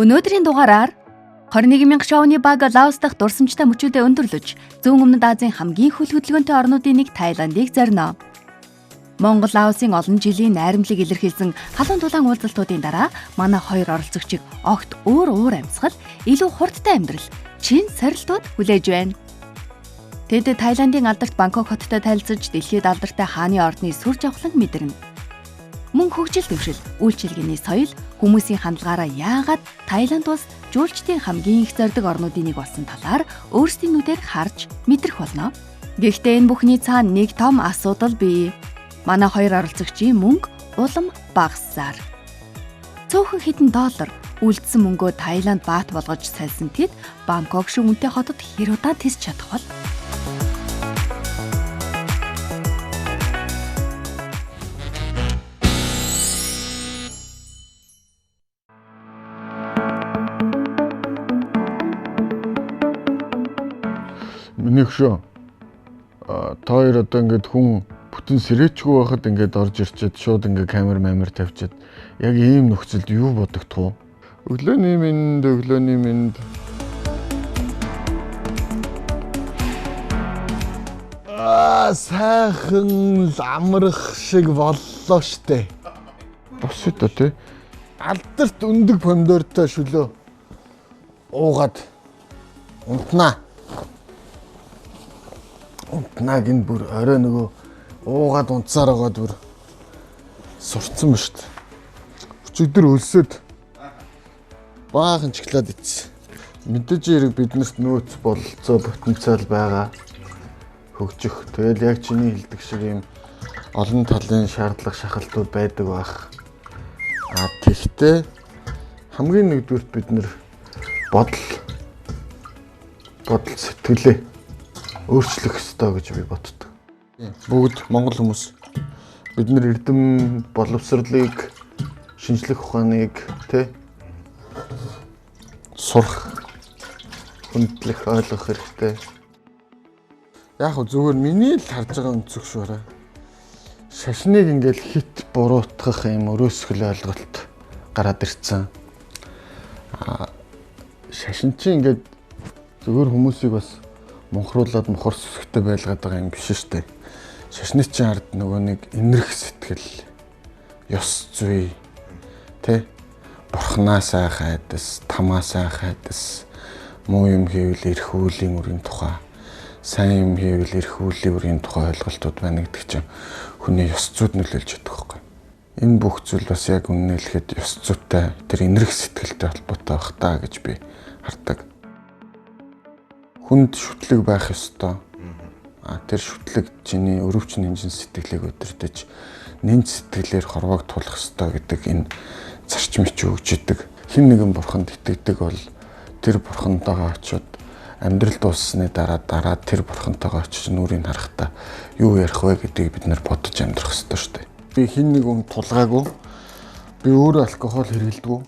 Өнөөдрийн дугаараар 21,000 шоуны баг Лаос дахь дурсамжтай мөчүүдэд өндөрлөж, зүүн өмнөд Азийн хамгийн хөл хөдөлгөөнтэй орнуудын нэг Тайландыг зорино. Монгол Лаосын олон жилийн найрамдлыг илэрхийлсэн халуун дулаан уулзалтуудын дараа манай хоёр оролцогчийг огт уур амьсгал, илүү хурдтай амьдрал, чин сорилтууд хүлээж байна. Тэд Тайландын алдарт Бангкок хоттой танилцж, дэлхийд алдартай хааны ордны сүр жавхлан мэдэрнэ. Мөн хөгжил дэвшил, үйлчилгээний соёл, хүмүүсийн хандлагаараа яагаад Тайланд улс жуулчдын хамгийн их зорьдог орнуудын нэг болсон талаар өөрсдийн нүдээр харж мэдрэх болно. Гэхдээ энэ бүхний цаана нэг том асуудал бий. Манай хоёр оролцогчийн мөнгө улам багассаар. Цөөхөн хэдэн доллар үлдсэн мөнгөө Тайланд баат болгож сольсон тэд Бангкок шиг үнэтэй хотод хэр удаа тисч чадах бол? Миний хөшөө та хоёр одоо ингээд хүн бүтэн сэрээчгүй байхад ингээд орж ирчээд шууд ингээд камер тавьчаад яг ийм нөхцөлд юу бодогдох вэ? Өглөөний минь сайхан амрах шиг боллоо штэ. Бос үдэ тий. Алдарт өндөг помидортой шөлөө уугаад унтнаа. Унтнааг энэ бүр орой нөгөө уугаад унтсаар байгаад бүр сурцсан ба штт. Өчигдөр өлсөд баахан чоколад ицсэн. Мэдээж хэрэг биднэрт нөөц бололцоо потенциал байгаа. Хөгжих. Тэгэл яг чиний хэлдэг шиг юм олон талын шаардлага шахалтууд байдаг бах. Тэгтээ хамгийн нэгдүгürt бид нэр бодол сэтгэлээ өөрчлөх ёстой гэж би боддог. Бүгд монгол хүмүүс бид нэр эрдэм боловсролыг, шинжлэх ухааныг сурах, хүндлэх, ойлгох хэрэгтэй. Яг зүгээр миний л харж байгаа өнцөг шуураа. Шашныг ингээл хит буруутгах юм өрөөсгөл ойлголт гараад ирцэн. Шашин чинь ингээд зүгээр хүмүүсийг бас мунхруулад мохор сүсгтэй байлгаад байгаа юм биш шүү дээ. Шашны чинь ард нөгөө нэг энэрх сэтгэл, ёс зүй, бурхнаасаа хайдас, тамаасаа хайдас, муу юм хийвэл эрх үүлийн үрийн тухай, сайн юм хийвэл эрх үүлийн үрийн тухай ойлголтууд байна гэдэг чинь хүний ёс зүйд нөлөөлж яддаг байхгүй. Энэ бүх зүйл бас яг үнэн хэлэхэд ёс зүйтэй, тэр энэрх сэтгэлтэй холбоотой байх таа гэж би хардаг. Хүнд шүтлэг байх ёстой. Тэр шүтлэг чиний өрөвчин хэмжин сэтгэлийг өдөртөж нэн сэтгэлээр хорвоог тулах ёстой гэдэг энэ зарчмыг өгж идэг. Хэн нэгэн бурханд итгэдэг бол тэр бурхантайгаа очиод амьдрал дууссаны дараа тэр бурхантайгаа очиж нүрийг харахтаа юу ярих вэ гэдгийг бид нэр бодож амьдрах ёстой шүү дээ. Би хэн нэгэн тулгаагүй. Би өөрөө алкогол хэрэглэдэггүй.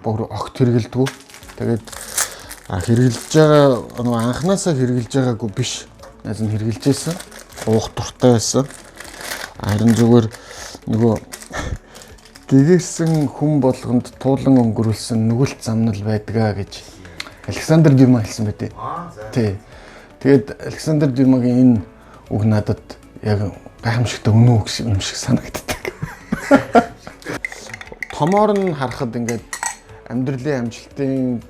Бүр огт хэрэглэдэггүй. Тэгээд хэрэгжилж байгаа анханасаа хэрэгжилж байгаагүй биш. Найз нь хэрэгжилж байсан. Уух дуртай байсан. Харин зүгээр нөгөө гэгэрсэн хүн болгонд туулан өнгөрүүлсэн нүгэлт замнал байдгаа гэж Александр Дюма хэлсэн байдэ. Тий. Тэгээд Александр Дюмагийн энэ үг надад яг гайхамшигтай үнэн үг юм шиг санагддаг. Томоор нь харахад ингээд амьдралын амжилтын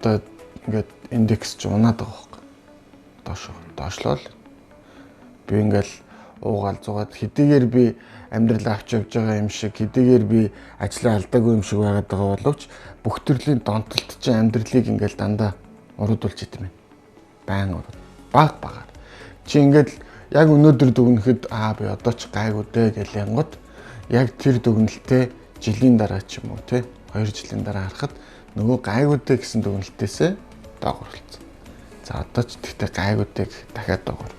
одоо ингээд индекс ч унаад байгаа байхгүй. Доошлол. Би ингээл уугаал зугаад хэдийгээр би амьдралаа авч явж байгаа юм шиг, хэдийгээр би ажлаа алдаагүй юм шиг байгаад байгаа боловч бүх төрлийн донтолт чинь амьдралыг ингээл дандаа уруудулж идэм байна. Байн урууд. Багаар. Чи ингээл яг өнөөдөр дүгнэхэд би одоо ч гайгүй дээ гэж янгот яг тэр дүгнэлтээ жилийн дараа ч юм уу 2 жилийн дараа харахад нөгөө гайгүй дээ гэсэн дүгнэлтээсээ доогуурлцсан. За одоо ч тэгтээ гайгүй дээ дахиад доогуур.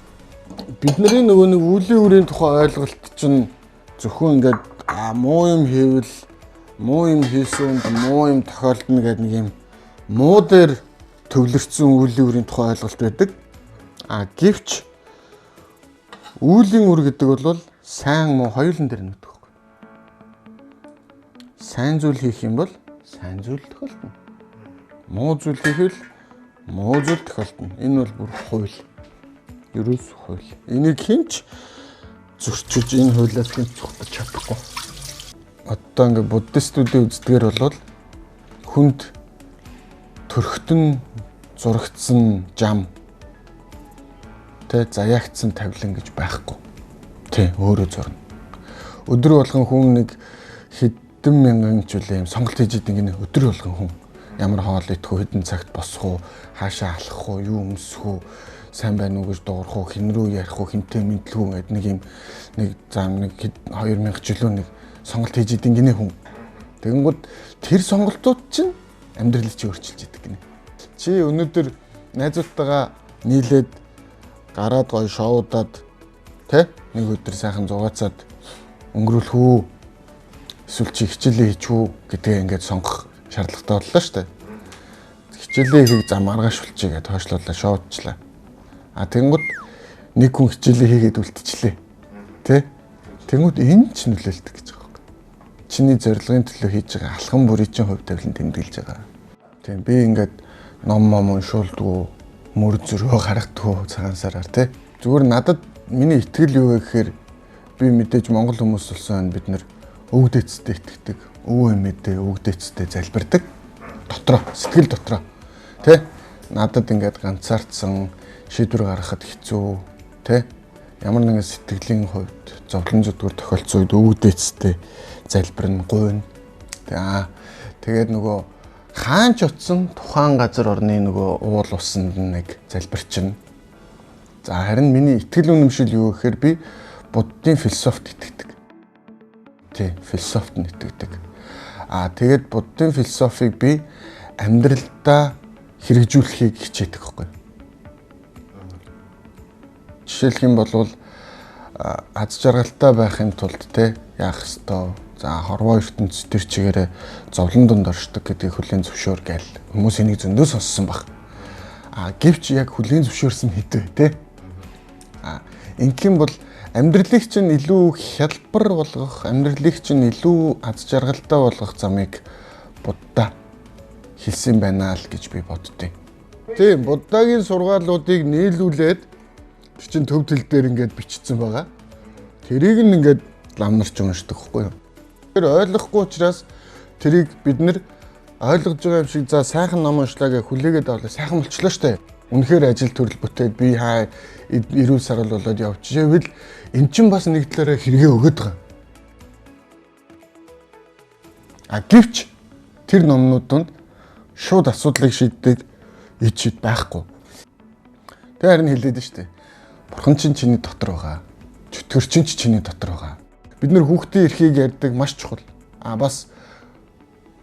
Бидний нөгөө нэг үлийн үрийн тухай ойлголт чинь зөвхөн ингээд муу юм хийвэл муу юм хийсэн муу юм тохиолдно гэдэг нэг юм муу дээр төвлөрсөн үлийн үрийн тухай ойлголт байдаг. Гэвч үлийн үр гэдэг бол сайн муу хоёулын дээр нэгдэг. Сайн зүйл хийх юм бол сайн зүйл тохиолдно. Муу зүйл хийхэл муу зүйл тохиолдно. Энэ бол бүр хууль. Ерөөс хууль. Энийг хинч зөрчиж энэ хуулиас хинч зугтаж чадахгүй. Одоо ингээд буддистуудын үздгээр бол хүнд төрхтөн зурагдсан жам тэ заяагцсан тавилан гэж байхгүй. Тэ өөрөө зурна. Өдөр болгон хүн нэг хэдэн мянган жилийн сонголт хийж идэг гинэ өдөр болгон хүн ямар хоол идэх үү, хэдэн цагт босох уу, хаашаа алхах уу, юу өмсөх үү, сайн байна уу гэж дуурах уу, хин рүү ярих уу, хинтээ мэдлэх үү гэдэг нэг юм нэг зам нэг 2000 жилөө нэг сонголт хийж идэг гинэ хүн. Тэгэнгүүт тэр сонголтууд чинь амьдралыг чи өөрчилж идэг гинэ. Чи өнөөдөр найзуудтайгаа нийлээд гараад гоё шоудаад тэ нэг өдөр сайхан зугаацаад өнгөрүүлэх үү, эсвэл чи хичээлээ хийчих үү гэдгээ ингээд сонгох шаардлагатай боллоо шүү дээ. Хичээлээ хийх зам маргаашуулчих гэдээ тоошлуулаа шоудчлаа. Тэгэнгүүт нэг хүн хичээлээ хийгээд үлдчихлээ. Тэ? Тэнгүүд энэ ч нөлөөлдөг гэж байгаа юм. Чиний зорилгын төлөө хийж байгаа алхам бүрийн чинь хувь тавилан тэмдэглэж байгаа. Тийм би ингээд ном уншуулдгүй, мөр зөрөө гаргадгүй цагаансараар тий. Зүгээр надад миний итгэл юу вэ гэхээр би мэдээж монгол хүмүүс болсон бид нэр өвгдээцтэй итгэдэг. Өвөө эмээдээ өвгдээцтэй залбирдаг. Дотроо, сэтгэл дотроо. Тэ? Надад ингээд ганцаардсан шийдвэр гаргахад хэцүү, тэ? Ямар нэгэн сэтгэлийн хувьд зовлон зүдгэр тохиолдсон үед өвгдээцтэй залбирна, гуйна. Тэгээд нөгөө хаан ч утсан тухайн газар орны нөгөө уул усанд нэг залбирчна. За харин миний итгэл үнэмшил юу гэхээр би буддын философид итгэдэг. Тий, философид итгэдэг. Тэгээд буддын философиг би амьдралдаа хэрэгжүүлэхийг хичээдэг байхгүй. Жишээлх юм бол аз жаргалтай байхын тулд те яах ёстой. За хорвоо ертөнц төр чигээрээ зовлон донд оршдог гэдгийг хүлээн зөвшөөр гээл хүмүүс энийг зөндөө сонссон баг. Гэвч яг хүлээн зөвшөөрсөн хэдвэ те. Ингэм бол амьдралыг чинь илүү хялбар болгох, амьдралыг чинь илүү аз жаргалтай болгох замыг Будда хэлсэн байна л гэж би боддیں۔ Тийм, Буддагийн сургаалуудыг нийлүүлээд тэр чинь төв төл дээр ингээд бичсэн байгаа. Тэрийг нь ингээд ламнарч уншдаг хгүй юу? Тэр ойлгохгүй учраас тэрийг бид нэр ойлгож байгаа юм шиг за сайхан ном уншлаа гэж хүлээгээд авлаа. Сайхан болчлоо штэ. Үнэхээр ажил төрөл бүтээд би хаа эрүүл сарал болоод явчихвэл эн чинь бас нэг талаараа хэрэгээ өгöd байгаа. Гэвч тэр номнууд донд шууд асуудлыг шийддэг ичид байхгүй. Тэр харин хэлээд нь штэ. Бурхан чинь чиний дотор байгаа. Чөтгөр чинь чиний дотор байгаа. Бид нэр хүүхдийн эрхийг ярьдаг маш чухал. Бас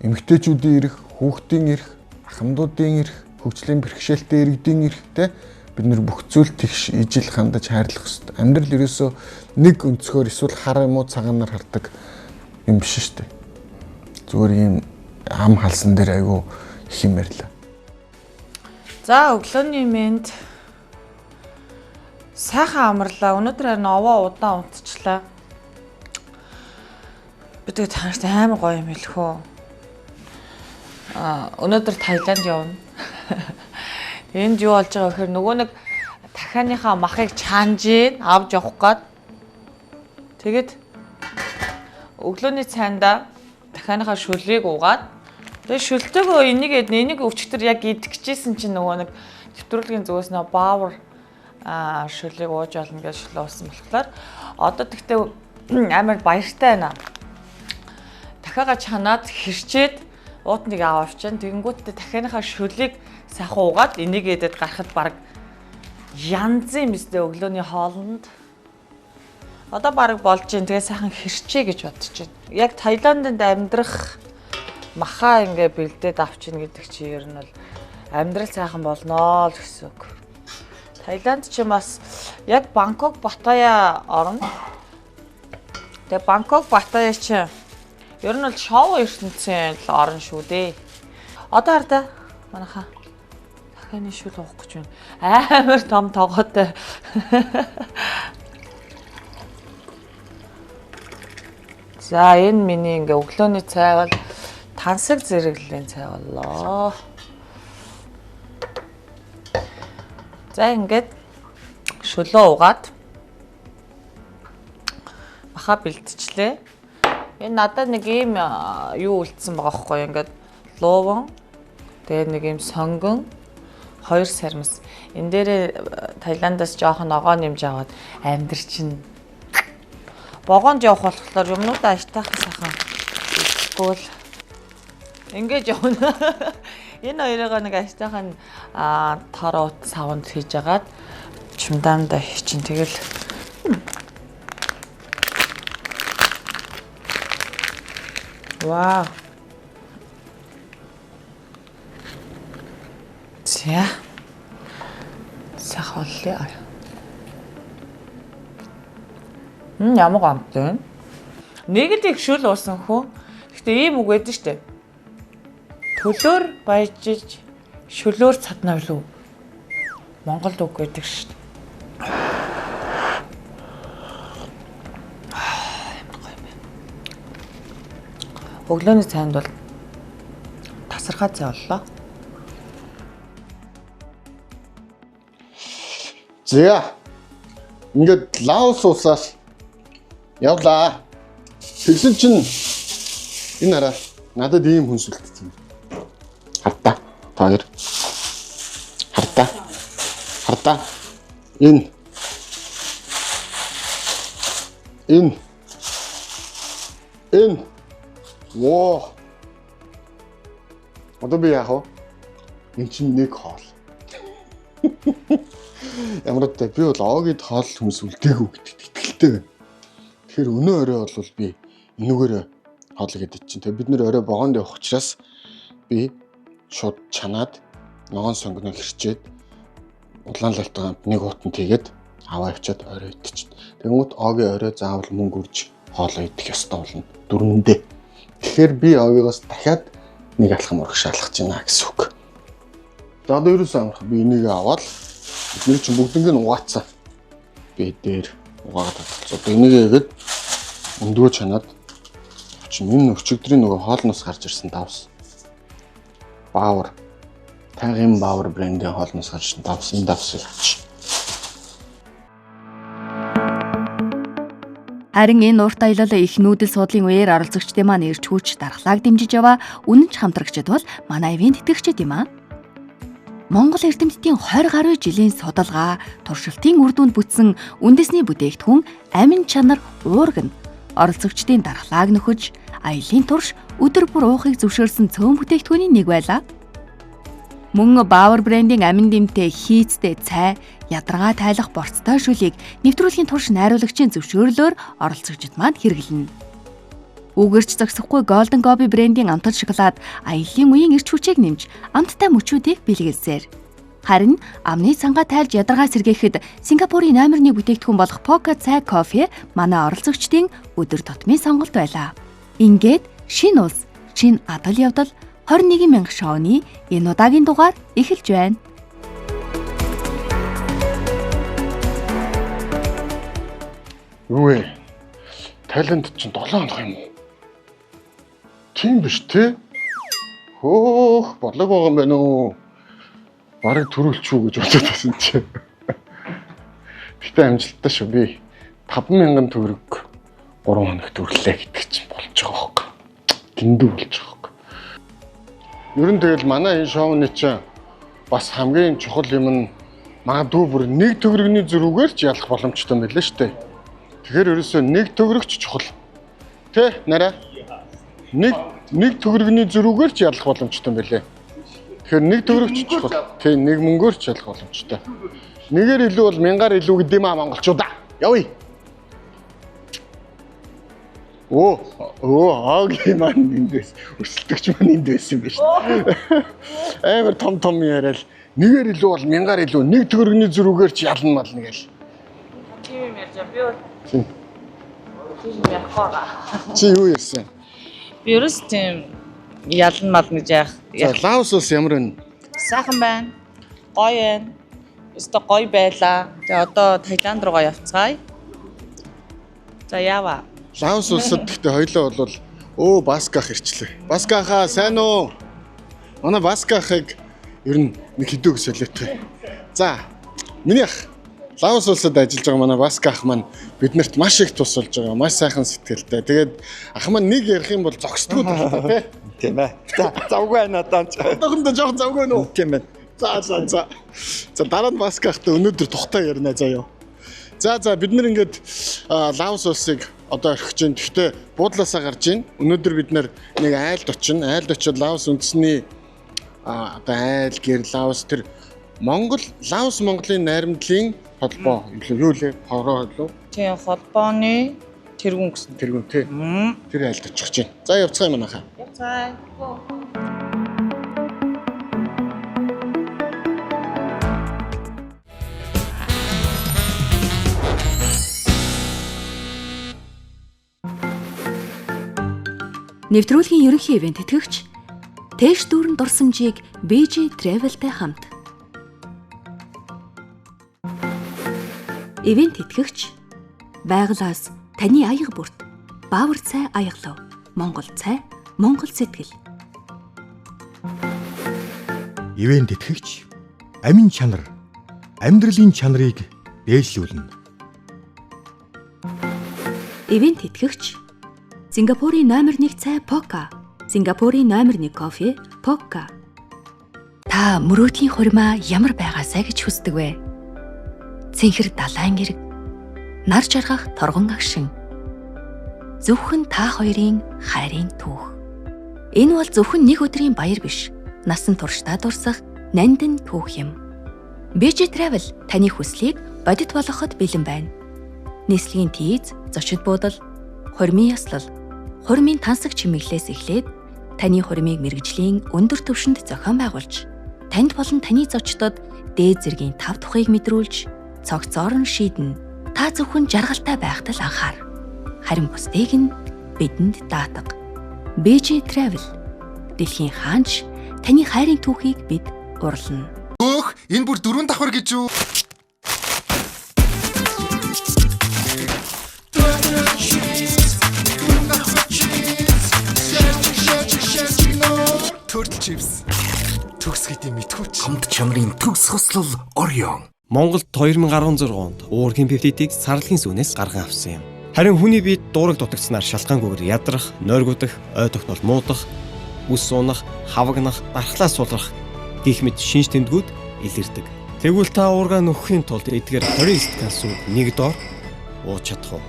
эмэгтэйчүүдийн эрх, хүүхдийн эрх, ахмадуудын эрх, хөгжлийн бэрхшээлтэй иргэдийн эрхтэй бид нэр бүх зүйл тэгш ижил хандаж хайрлах хэрэгтэй. Амьдрал ерөөсөө нэг өнцгөр эсвэл хар юм уу цагаанаар хардаг юм биш шүү дээ. Зүгээр ийм ам халсан дээр айгүй их юм ярьлаа. За өглөөний мэнд сайхан амарлаа. Өнөөдөр харин овоо удаан унтчихлаа. Би тэгээд танарт амар гоё юм хэлэхөө. Өнөөдөр Таиланд явна. Энд юу болж байгаа гэхээр нөгөө нэг дахианыхаа махыг чаанжийн авч явах гээд тэгээд өглөөний цайндаа дахианыхаа шүлгийг уугаад тэгээд шүлтэйгөө энийг өвчтөр яг идэх гэжсэн чинь нөгөө нэг нэвтрүүлгийн зүгээс нөө баавар шүлгийг ууж олно гэж шүлээ уусан болохоор одоо тэгтээ амар баяртай байна. Дахиагаа чанаад хэрчээд уутныг аваавчаан тэгэнгүүтээ дахианыхаа шүлгийг сайхан уугаад энийг эдэд гарахад баг янзын мэсдээ өглөөний хоолнд одоо баг болж гин тэгээ сайхан хэрчээ гэж бодож байна. Яг Таиландд амьдрах махаа ингээ бэлдээд авчина гэдэг чи ер нь бол амьдрал сайхан болноо л гэсэн үг. Таиланд ч бас яг Бангкок, Паттайя орно. Тэгээ Бангкок, Паттайя ч ер нь бол шоу ертөнцийн л орно шүү дээ. Одоо хардаа манайхаа дахианы шүл уух гэж байна. Амар том тогоотой. За энэ миний ингээ өглөөний цай бол тансаг зэрэглэлийн цай боллоо. За ингээд шөлөө угаад баха бэлтжлээ. Энэ надад нэг ийм юу үлдсэн байгаа байхгүй ингээд лууван тэгээ нэг ийм сонгон 2 сармас. Энэ дээрээ Таиландаас жоохон ногоо нэмж аваад амьдр чинь богонд явах болохоор юмнуудаа аштайхан сайхан тэгвэл ингэж явна. Энэ хоёроо нэг аштайхан тороо савнд хийж агаад чимдаанда хийчин тэгэл вау. За. Сахаллаа. Ямар гамтай. Нэг л их шүл уусан хөө. Гэтэ ийм үг байдаг штэ. Төлөөр баяжиж шөлөөр цадна билүү? Монголд үг байдаг штэ. Өглөөний цайнд бол тасархаа цай боллоо. За. Ингээд Лаос усаас явлаа. Тэгсэн чинь энэ хараа надад ийм хүн сүлдсэн. Хартаа. Та хоёр. Хартаа. Хартаа. Энэ. Воо. Одоо би яах вэ? Энд чинь нэг хоол. Ямар ч би бол Огийн хоол хүмүүс үлдээгүй гэдэгт итгэлтэй байна. Тэгэхээр өнөө орой бол би энүүгээр хоол гэдэг чинь. Тэгээ бид нэр орой богонд явах учраас би шууд чанаад ногоон сонгоно хэрчээд улаанлалтаа нэг утанд тэгээд аваа явчаад орой идчихсэн. Тэгмүүд Огийн орой заавал мөнгө үрж хоолоо идэх ёстой болно. Дөрмөндөө. Тэгэхээр би Огиогоос дахиад нэг алхам урах шаалгаж байна гэсэн үг. За одоо ерөөсөө амарх би энийг аваад бидний чинь бүгднийг нь угаацсан. Би дээр угаагаад татгалцсан. Одоо энийг игээд өндгөө чанаад чинь энэ өчигдрийн нөгөө хоолноос гарч ирсэн давс. Баавар. Тайгын Баавар брендийн хоолноос гарч ирсэн давс. Энэ давсыг авчих. Харин энэ урт аялал их нүүдэл суудлын үеэр оролцогчдын маань ирж хүч дархлааг дэмжиж яваа үнэн ч хамтрагчид бол манай ивент итгэгчид юм аа. Монгол эрдэмтдийн 20 гаруй жилийн судалгаа, туршилтын үр дүнд бүтсэн үндэсний бүтээгдэхүүн амин чанар уурга нь оролцогчдын дархлааг нөхөж, аялын турш өдөр бүр уухыг зөвшөөрсөн цөөн бүтээгдэхүүний нэг байлаа. Мөн Баавар брендийн амин дэмтэй хийцтэй цай, ядаргаа тайлах борцтой шүлийг нэвтрүүлгийн турш найруулагчийн зөвшөөрлөөр оролцогчид маань хэрэглэнэ. Үгэрч зогсохгүй Golden Gobi брендийн амтал шоколад аялын үеийн эрч хүчийг нэмж амттай мөчүүдийг бэлгэлсээр. Харин амны цангаа тайлж ядаргаа сэргээхэд Сингапурын номер 1 бүтээгдэхүүн болох Poca цай кофе манай оролцогчдын өдөр тутмын сонголт байлаа. Ингээд шинэ улс, шинэ адал явдал 21,000 шоуны энэ удаагийн дугаар эхэлж байна. Юу вэ? Тайланд чинь 7 хоног юм уу? Тийм биш те? Хөөх, бодлого байгаа юм байна уу? Бараг төрүүлчихүү гэж бодож байсан чи. Гэтэ амжилттай шүү би. 5,000 төгрөг 3 хоногт өрлөө гэдэг чинь болж байгаа хөөхгүй. Дэндүү болж байгаа хөөхгүй. Ер нь тэгэл манай энэ шоуны чинь бас хамгийн чухал юм нь магадгүй бүр 1 төгрөгийн зөрүүгээр ч ялах боломжтой юм байлаа шүү дээ. Тэгэхээр ерөөсөө 1 төгрөгч чухал. Тэ нараа? 1 төгрөгийн зөрүүгээр ч ялах боломжтой юм байлээ. Тэгэхээр 1 төгрөгч чухал. Тэ 1 мөнгөөр ч ялах боломжтой. Нэгээр илүү бол мянгаар илүү гэдэм аа монголчуудаа. Явъя. Огийн маань эндээс өрсөлдөгч маань энд байсан юм биш. Амар том яриад нэгээр илүү бол мянгаар илүү 1 төгрөгийн зөрүүгээр ч ялна мал нэгэл. Тийм ярьж би бол тийм яхаа. Чи юу ярьсан? Би ерөөс тийм ялан мал гэж яах. Лаос улс ямар вэ? Сайхан байна. Гоё байна. Өстө гоё байлаа. Тэгээ одоо Таиланд руугаа явцгаая. За яава. Лаос улсад гэхдээ хоёлоо бол Басках ирчлээ. Баскахаа сайн уу? Манай Баскахыг ер нь нэг хэдүүг солиотой. За Миний ах Лаос улсад ажиллаж байгаа манай Васка ах маань биднэрт маш их тусалж байгаа. Маш сайхан сэтгэлтэй. Тэгээд ах маань нэг ярих юм бол зогсдгүй талтай тий. Тийм ээ. Завгүй надад. Одоохондоо жоохон завгүй нөө. Тийм ээ. За. За дараа нь Васка ахтай өнөөдөр тухтай ярина заяа. За бид нэр ингээд Лаос улсыг одоо орхиж байна. Гэхдээ буудлаасаа гарч байна. Өнөөдөр бид нэг айлд очино. Айлд очиод Лаос үндэсний одоо айл гэр Лаос тэр Лаос Монголын найрамдлын холбоо юу лээ? Хороо лөө? Тийм холбооны тэргүүн гэсэн. Тэргүүн тий. Тэр айлд очих гэж байна. За явцгаа юм анахаа. Явцгаа. Нэвтрүүлгийн ерөнхий ивент тэтгэгч Тэш дүүрэн дурсамжийг BG Travel-тэй хамт. Ивент тэтгэгч байгалаас таны аяга бүрт Баавар цай аяглав. Монгол цай, Монгол сэтгэл. Ивент тэтгэгч амин чанар, амьдралын чанарыг дээшлүүлнэ. Ивент тэтгэгч Сингапурын номер 1 цай Poca, Сингапурын номер 1 кофе Poca. Та мөрөөдлийн хурмаа ямар байгаасаа гэж хүсдэг вэ? Цэнхэр далайн гэрэг, нар жаргах торгон агшин. Зөвхөн та хоёрын хайрын түүх. Энэ бол зөвхөн нэг өдрийн баяр биш. Насан туршдаа дурсах нандин түүх юм. BG Travel таны хүслийг бодит болгоход бэлэн байна. Нийслэгийн тийз, зочид буудал, хурмын яслал, хурмын тансаг чимэглэлээс эхлээд таны хурмыг мэргэжлийн өндөр түвшинд зохион байгуулж, танд болон таны зочдод дээд зэргийн 5 тухыг мэдрүүлж, цогцоор нь шийднэ. Та зөвхөн жаргалтай байхад л анхаар. Харин бусдыг нь бидэнд даатга. BG Travel. Дэлхийн хаанч таны хайрын түүхийг бид урлана. Өөх, энэ бүр 4 давхар гэж юу? Turtle chips. Төгс гэдэг мэдхүүч. Хамт чанарын төгс хослол Orion. Монголд 2016 онд уургийн пептидийг сарлагын сүнээс гарган авсан юм. Харин хүний биед дуураг дутагдсанаар шалтгаангүйгээр ядрах, нойргуудах, ой тогтмол муудах, үс суунах, хавагнах, дархлаа сулрах гэх мэт шинж тэмдгүүд илэрдэг. Тэгвэл та уургаа нөхөхийн тулд эдгээр 29 стакан сүү нэг доор ууж чадах уу?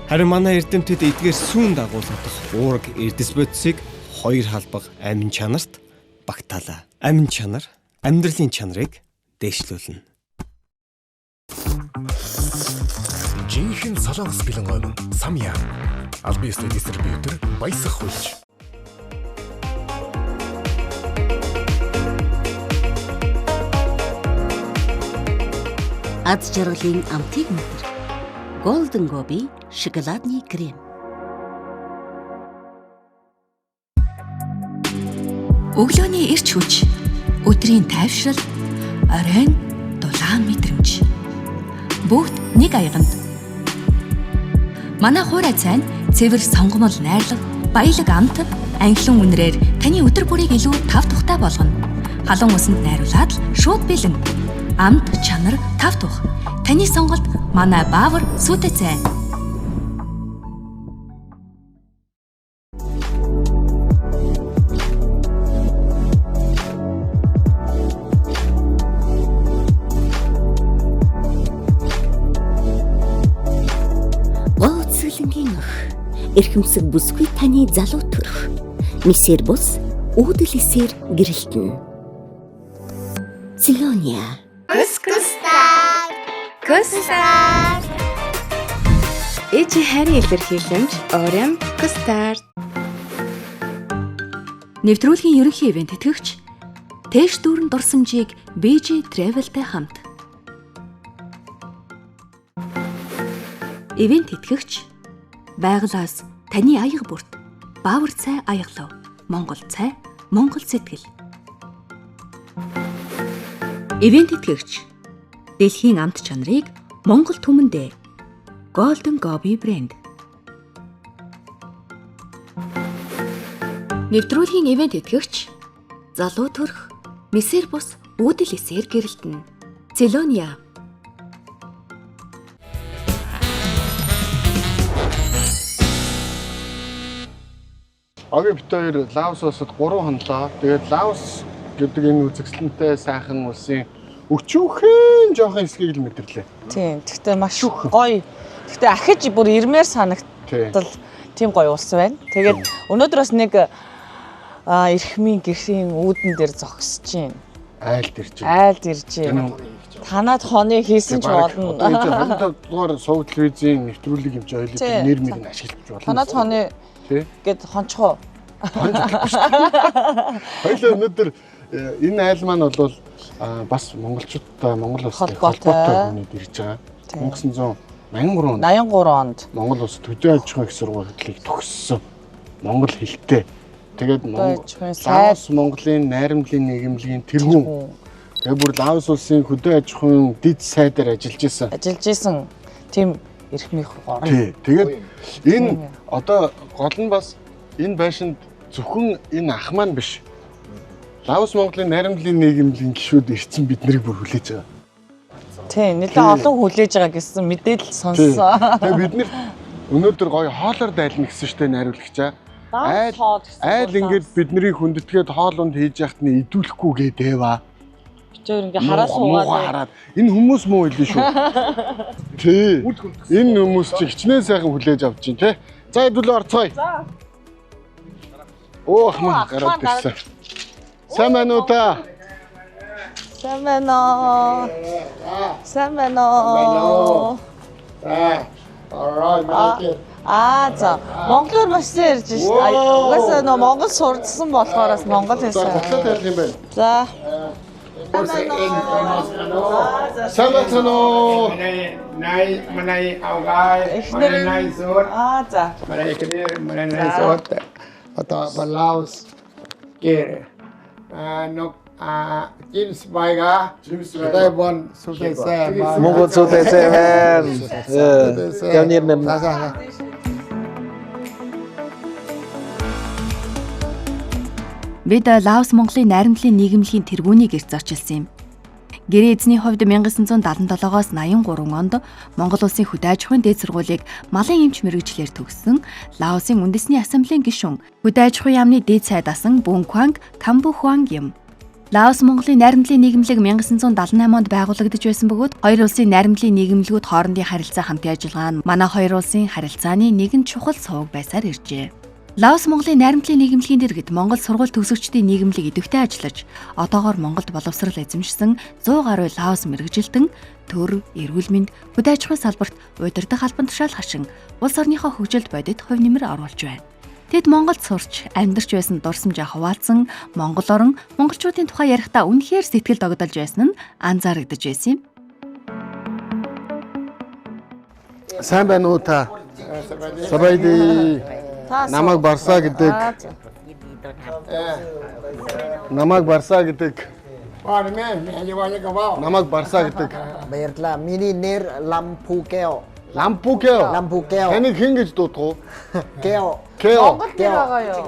Харин манай эрдэмтэд эдгээр сүүн дагуулгадах уураг эрдэс бодисыг 2 халбаг амин чанарт багтаалаа. Амин чанар амьдралын чанарыг дээшлүүлнэ. Жинхэнэ солонгос бэлэн самья. Албан ёсны дистрибьютор баясах хүч. Аз жаргалын амтыг мэдэр. Golden Gobi шоколадны крем. Өглөөний эрч хүч, өдрийн тайвшрал, оройн дулаан мэдрэмж. Бүгд нэг аяганд. Манай хуурай цайн цэвэр сонгомол найрлага, баялаг амт, анхлан үнрээр таны өдөр бүрийг илүү тав тухтай болгоно. Халуун усанд найруулад шууд бэлэн. Амт, чанар, тав тух. Таны сонголт манай Баавар сүтэ цай. Эрхэмсэг бүсгүй таны залуу төрх. Мисэр бус үүдэлсээр гэрэлтэн. Цилония. Кустар. Эжи харин илэрхийлэмж Orion Кустар. Нэвтрүүлгийн ерөнхий ивент тэтгэгч Тэш дүүрэн дурсамжийг BG Travel-тэй хамт. Ивент тэтгэгч байгалаас таны аяга бүрт Баавар цай аяглав. Монгол цай, Монгол сэтгэл. Ивент тэтгэгч дэлхийн амт чанарыг Монгол түмэндээ Golden Gobi брэнд. Нэвтрүүлгийн ивент тэтгэгч залуу төрх Мисэр бус үүдэл эсээр гэрэлтэн. Цилония Оги бит хоёр Лаос улсад 3 хонлоо. Тэгээд Лаос гэдэг энэ үзэсгэлэнтэй сайхан улсын өчүүхэн жоохон хэсгийг л мэдэрлээ. Тийм. Гэхдээ маш гоё. Гэхдээ ахиж бүр ирмээр санагдтал тийм гоё улс байна. Тэгээд өнөөдөр бас нэг эрхмийн гэрхийн үүдэн дээр зогсож байна. Айлд ирж байна. Танад хоныг хийсэн ч болно. 25 дугаар сувг телевизийн нэвтрүүлэг юм чи ойлоо нэр мэрийг ашиглаж болно. Танад хоны гэд хончхоо. Хоёлаа өнөөдөр энэ айл маань бол бас монголчуудтай Монгол улсын холбоотой хүнээд ирж байгаа. 1983 онд Монгол улс төдий аж ахуйн их сургуулийг төгссөн. Монгол хэлтэй. Тэгээд Лаос Монголын найрамдлын нийгэмлэгийн тэргүүн. Тэгээд бүр Лаос улсын хөдөө аж ахуйн дэд сайдаар ажиллаж исэн. Тийм эрхмийн гол. Тий. Тэгээд энэ одоо гол нь бас энэ байшинд зөвхөн энэ ах маань биш. Лаос Монголын найрамдлын нийгэмлэгийн гишүүд ирсэн бид нарыг бүр хүлээж байгаа. Тийм, нэлээд олон хүлээж байгаа гэсэн мэдээлэл сонссон. Тэгээд бид нэр өнөөдөр гоё хоолоор дайлна гэсэн штэ найруулагчаа. Айл ингээд бид нарыг хүндэтгээд хоол унд хийж яхад нь идүүлэхгүй гээдээва. Бичээр ингээ хараа суугаад. Энэ хүмүүс муу илүү шүү. Тий. Энэ хүмүүс чи хичнээн сайхан хүлээж авч чинь тий. За идүүлээ орцгоё. За. Оо хмаа гараад ирсэн. Сайн байна уу та? Сайн байна. За. Монголоор маш сайн ярьж шүү. Угаасаа нөө Монгол сурдсан болохоороос монгол хэлсэн. Гоцоо тайлх юм байна. За. Салатано. Манай авгай. Манай сор. За. Манай сор. Ата Лаос кер. Нок James Baiga. Taiwan Sutese. Mongol Sutese man. Cao nhiên nên. Бид Лаос Монголын найрамдлын нийгэмлэгийн тэргүүнийг эрт зорчилсан юм. Гэрээ эзний хувьд 1977-оос 83 онд Монгол улсын хөдөө аж ахуйн дээд сургуулийг малын эмч мэргэжлэр төгссөн Лаосын үндэсний ассамблеийн гишүүн хөдөө аж ахуйн яамны дээд сайд асан Бункванг Камбухванг юм. Лаос Монголын найрамдлын нийгэмлэг 1978 онд байгуулагдаж байсан бөгөөд хоёр улсын найрамдлын нийгэмлэгүүд хоорондын харилцаа хамтын ажиллагаа нь манай хоёр улсын харилцааны нэгэн чухал сувг байсаар иржээ. Лаос Монголын найрамдлын нийгэмлэгийн дэргэд Монгол сургууль төгсөгчдийн нийгэмлэг идэвхтэй ажиллаж, одоогоор Монголд боловсрал эзэмшсэн 100 гаруй Лаос мэргэжилтэн төр, эрүүл мэнд, хөдөө аж ахуйн салбарт удирдах албан тушаал хашин улс орныхоо хөгжилд бодит хувь нэмэр оруулж байна. Тэд Монголд сурч, амьдарч байсан дурсамжаа хуваалцсан Монгол орн монголчуудын тухай ярихдаа үнэхээр сэтгэл догдолж байсан нь анзаарэгдэж байсан юм. Сайн байна уу та? Сабайди. Намайг Барса гэдэг. Намайг Барса гэдэг. Баярлалаа. Миний нэр Лампукео. Лампукео. Таны хэн гэж дуудах уу? Кео. Монгол дээр байгаа юу?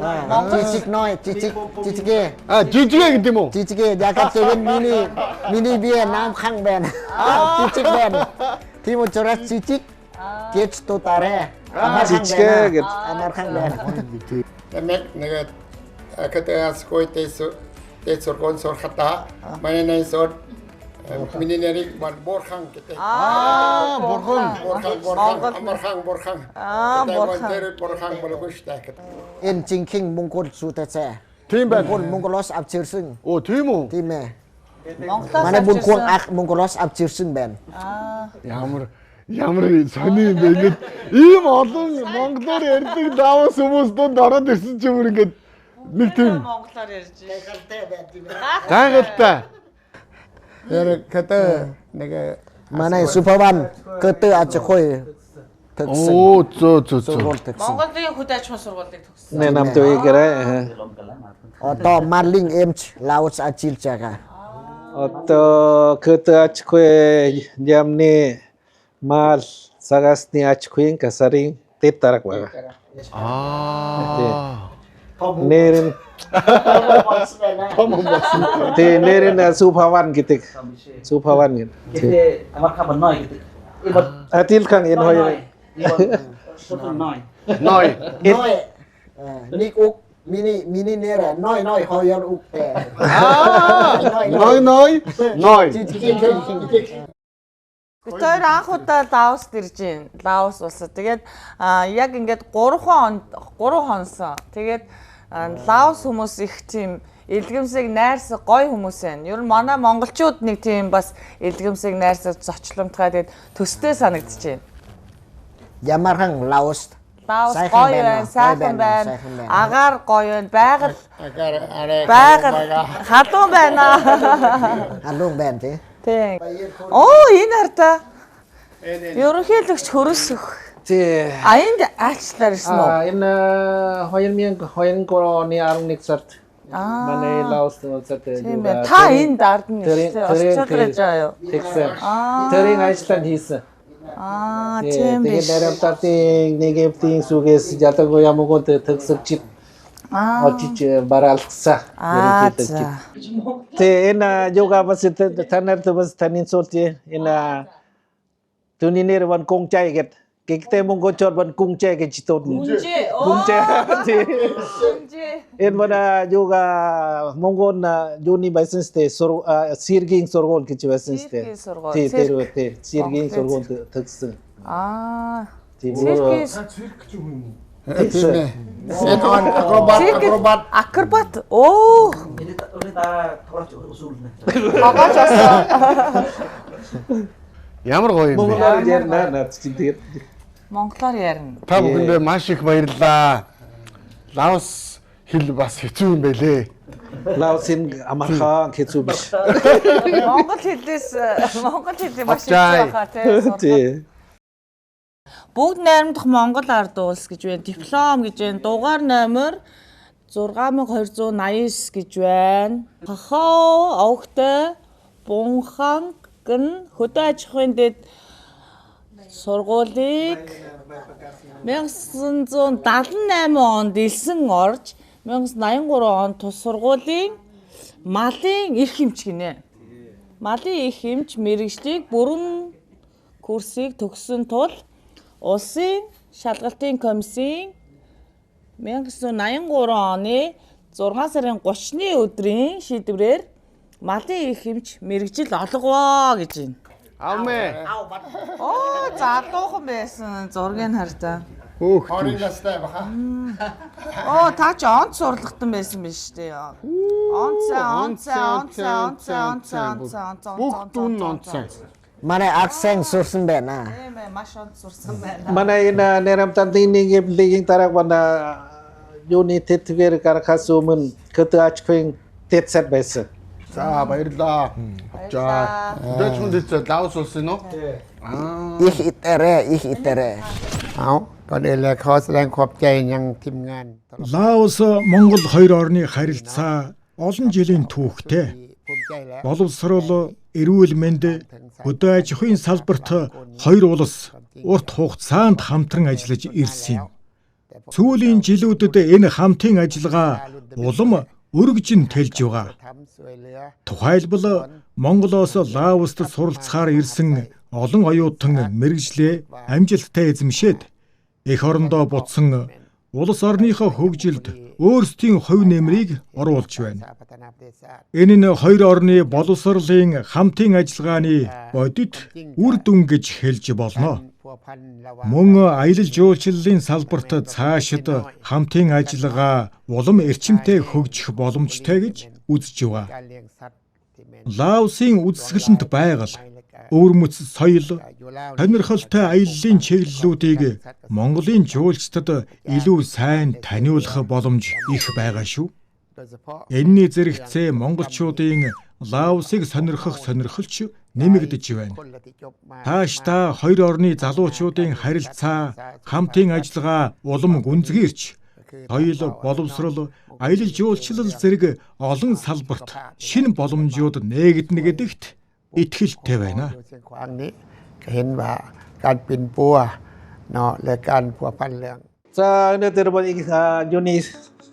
Жижиг ной, жижигэ. Жижигэ гэдэг юм уу? Жижигэ. Ягаад гэвэл миний бие намхан байна. Жижиг байна. Тийм учраас жижиг гэж дуудаарэ. Жижигэ гэж намхан байна. Нэг академиас койтэс сургууль сурхата манай сор миний нэрийг Борхан гэдэг. Борхан болгоштай. Энэ жинхэнэ Монгол зүтэцээ. Тийм байна. Монголоос авч ирсэн. Оо тийм үү? Тийм ээ. Монголоос манай бүлгүүн ах Монголоос авч ирсэн байна. Ямар сони юм бэ? Ингээд ийм олон монголоор ярьдаг Лаос хүмүүс донд ороод ирсэн ч юм уу ингээд нэг тийм монголоор ярьж байна. гайхалтай. Ката нэг манай Супаван ката аж ахуй төгсөн. Оо зөө. Монголын хөдөө аж ахуйн сургуулийг төгссөн. Nè nằm tôi cái đấy. Одоо Marling Emch Laos ажиллаж байгаа. Одоо 그때 아치코에 냠니 말 사가스니 아치코인 가사린 떼따락 와가. 내린 내린 수파완 기택 수파완 Jadi amat kabar noi gitu. 아틸 칸 인호이 Noi. Noi. Nik Uk Mini nera noi hoyer ukte. Ной. Тэр анх удаа Лаост ирж гин. Лаос улсад. Тэгээд яг ингээд 3 хонос. Тэгээд Лаос хүмүүс их тийм элдгэмсийг найрсаг гоё хүмүүс байна. Ер нь манай монголчууд нэг тийм бас элдгэмсийг найрсаг зочломтгай тэгээд төстэй санагдчихэв. Ямархан Лаос. Лаос гоё байна, сайхан байна. Агаар гоё байна. Байгаль халуун байна. Халуун байна тий. Тийм. Энэ харта. Ерөнхийлөгч хөрөсөх. Тий. Энд аачлаар ирсэн үү? Энэ 2021 11 сард. Манай Лаост улсад тийм байна. Та энд ардны очиж байгаа юу? Тэгсэн. Тэрийн ажланд хийсэн. Тийм биш. Тэгээд нэрэмтатын нэгэвтийн сүгээс ятаго ямгууд төгсөж очиж бараалцсан. Тэ энэ yoga бас танаар бас танин суулти энэ түнинэр ван 공짜에 гэ гэхдээ монголчууд ван 공짜에 гэж туудна. 공짜. Энэ мана yoga монгол юуны байсан сте сэргийн сургууль гэж байсан сте. Тий тэр сэргийн сургууль төгссөн. Акробат. Оо. Ямар гоё юм бэ? Монголоор ярина тийм. Монголоор ярина. Та бүхэндээ маш их баярлалаа. Лаос хэл бас хэцүү юм байлээ. Лаосын амархан хэцүү биш. Монгол хэлээ маш хэцүү байхаа тийм. Бүгд найрамдах Монгол ард улс гэж байна. Диплом гэж байна. Дугаар номер 6289 гэж байна. Хахоо огтой бунхан гэн хөдөө аж ахуйн дэд сургуулийг 1978 онд элсэн орж 1983 онд тус сургуулийн малын эрх эмч гинэ. Малын эрх эмч мэргэжлийг бүрэн курсыг төгссөн тул улсын шалгалтын комиссийн 1983 оны 6 сарын 30-ны өдрийн шийдвэрээр малын эрх эмч мэргэжил олгоо гэж байна. Аамэ. Залуухан байсан зургийг хартаа. Хорин настай баха. Та ч онц сурлагтан байсан биз дээ. Онц. Манай аксен сурсан байна. Тийм ээ, маш онц сурсан байна. Манай энэ нэрэмтатын нэгэвлэгийн дараа гана юуны тэтгэр гарахасумын хөдөө аж ахуйн тэцэд байсан. За баярлаа. За дэжмэнд Лаос улсын уу? Их итэрэ. Гадэлэ хослан kopjay нyan тимган. Лаос Монгол хоёр орны харилцаа олон жилийн түүхтэй. Боловсрол, эрүүл мэнд, хөдөө аж ахуйн салбарт хоёр улс урт хугацаанд хамтран ажиллаж ирсэн юм. Сүүлийн жилүүдэд энэ хамтын ажиллагаа улам өргөжин тэлж байгаа. Тухайлбал Монголоос Лаост суралцахаар ирсэн олон оюутан мэргэжлээ амжилттай эзэмшээд эх орондоо буцсан улс орныхоо хөгжилд өөрсдийн хувь нэмрийг оруулж байна. Энэ нь хоёр орны боловсролын хамтын ажиллагааны бодит үр дүн гэж хэлж болно. Мөн аялал жуулчлалын салбарт цаашид хамтын ажиллагаа улам эрчимтэй хөгжих боломжтой гэж үзэж байгаа. Лаосын үзэсгэлэнт байгаль, өвөрмөц соёл, сонирхолтой аяллаа чиглэлүүдийг Монголын жуулчдад илүү сайн таниулах боломж их байгаа шүү. Энэний зэрэгцээ монголчуудын Лаосыг сонирхох сонирхолч нэмэгдэж байна. Таашдаа хоёр орны залуучуудын харилцаа, хамтын ажиллагаа улам гүнзгийрч, соёл, боловсрол, аялал жуулчлал зэрэг олон салбарт шинэ боломжууд нээгдэнэ гэдэгт итгэлтэй байна. За өнөөдөр юуны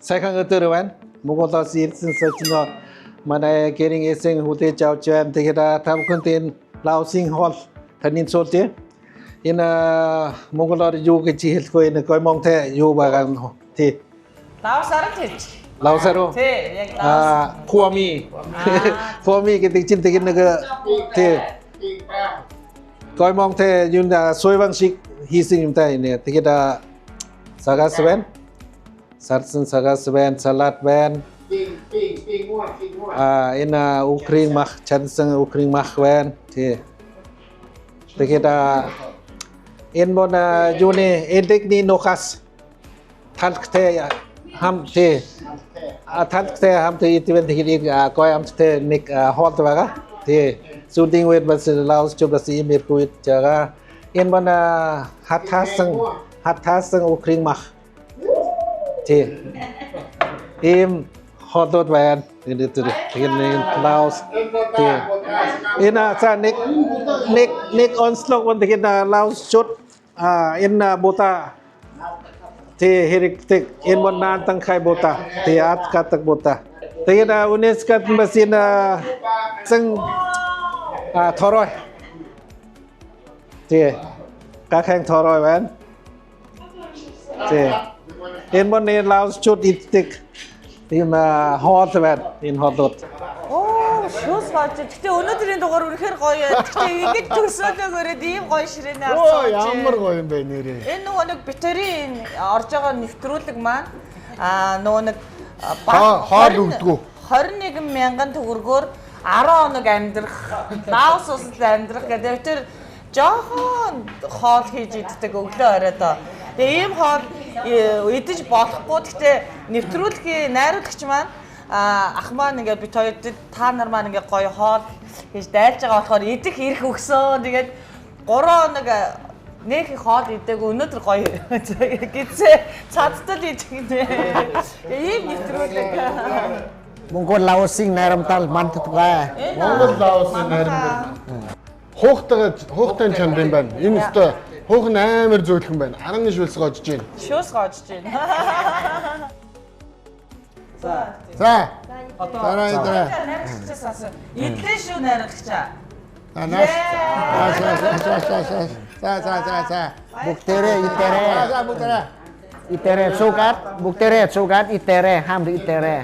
сайхан өдөр байна. Монголоос ирсэн сочно манай гэрийн эсэн хүлээж авч байна. Тэгэхээр та бүхэнд Лаосын хоол танин суултээ. Энэ Монголоор юу гэж хэлэх вэ? Энэ гомонтэй юу байгаа нь тий. Лаусаар л хэлж. Lausaro. Тий, яг Лаус. Puami. Puami гэдэг чинь тэгээд нэг тий. Гоймонг тэ юун соёван шиг хийсэн юм та энэ. Тэгээд сагас байна. Сарсан сагас байна, салат байна. Энэ укрин мах, чансан укрин мах байна. Тий. Тэгээд энэ мон юуны эдэгний нохас талхтэй хам тий. Талхтэй хамт ивент тэгээд гой амттай нэг хоолд байгаа. Тий. Сүүдийн үед бас Лаос ч бас ийм иргүйд байгаа. Энэ мон хатаасан укрин мах. Тий. Ийм хоолд байна. Тэгээд Лаос тий. Энэ цаа нэг онцлог one тэгээд Лаос чот энэ бота тий хэрэгтэй энэ мон наантан хай бота тий ат катак бота. Тэгээд UNESCO бас энэ зэн торой тий гахаан торой байна. Тий энэ мон Лаос чот иддэг ийм хоол байна энэ хоолод. Шүүс гооч. Гэтэ өнөөдрийн дугаар үнэхээр гоё. Гэтэ ингэж төсөөлөг өрөөд ийм гоё ширээний авсан. Ямар гоё юм бэ нэрээ. Энэ нөгөө нэг битэрийн орж байгаа нэвтрүүлэг маань нөгөө нэг хоол өгдгүү. 21,000 төгрөгөөр 10 хоног амьдрах, Лаос улсад амьдрах гэдэг тэр жоохон хоол хийж иддэг өглөө оройдоо. Тэгээ ийм хоол идэж болохгүй. Гэтэ нэвтрүүлгийн найруулагч маань ах маань ингээд бит хоёр та нар маань ингээд гоё хоол хийж дайлж байгаа болохоор идэх ирэх өгсөн. Тэгээд 3 хоног нэг хоол идэг өнөөдөр гоё гизээ цадтал идэх нэ. Ийм нэвтрүүлэг. Монгол Лаосын найрамдал мандтугай. Монгол Лаосын найрамдал. Хуухтай чанд юм байна. Энэ өстө хуух нь амар зөөлхөн байна. 10 шүлс гоожж байна. Шүүс гоожж байна. За. Идлээ шүү найруулагчаа. За. Бүгдээрээ итэрэ цугаад итэрэ хамд итэрэ.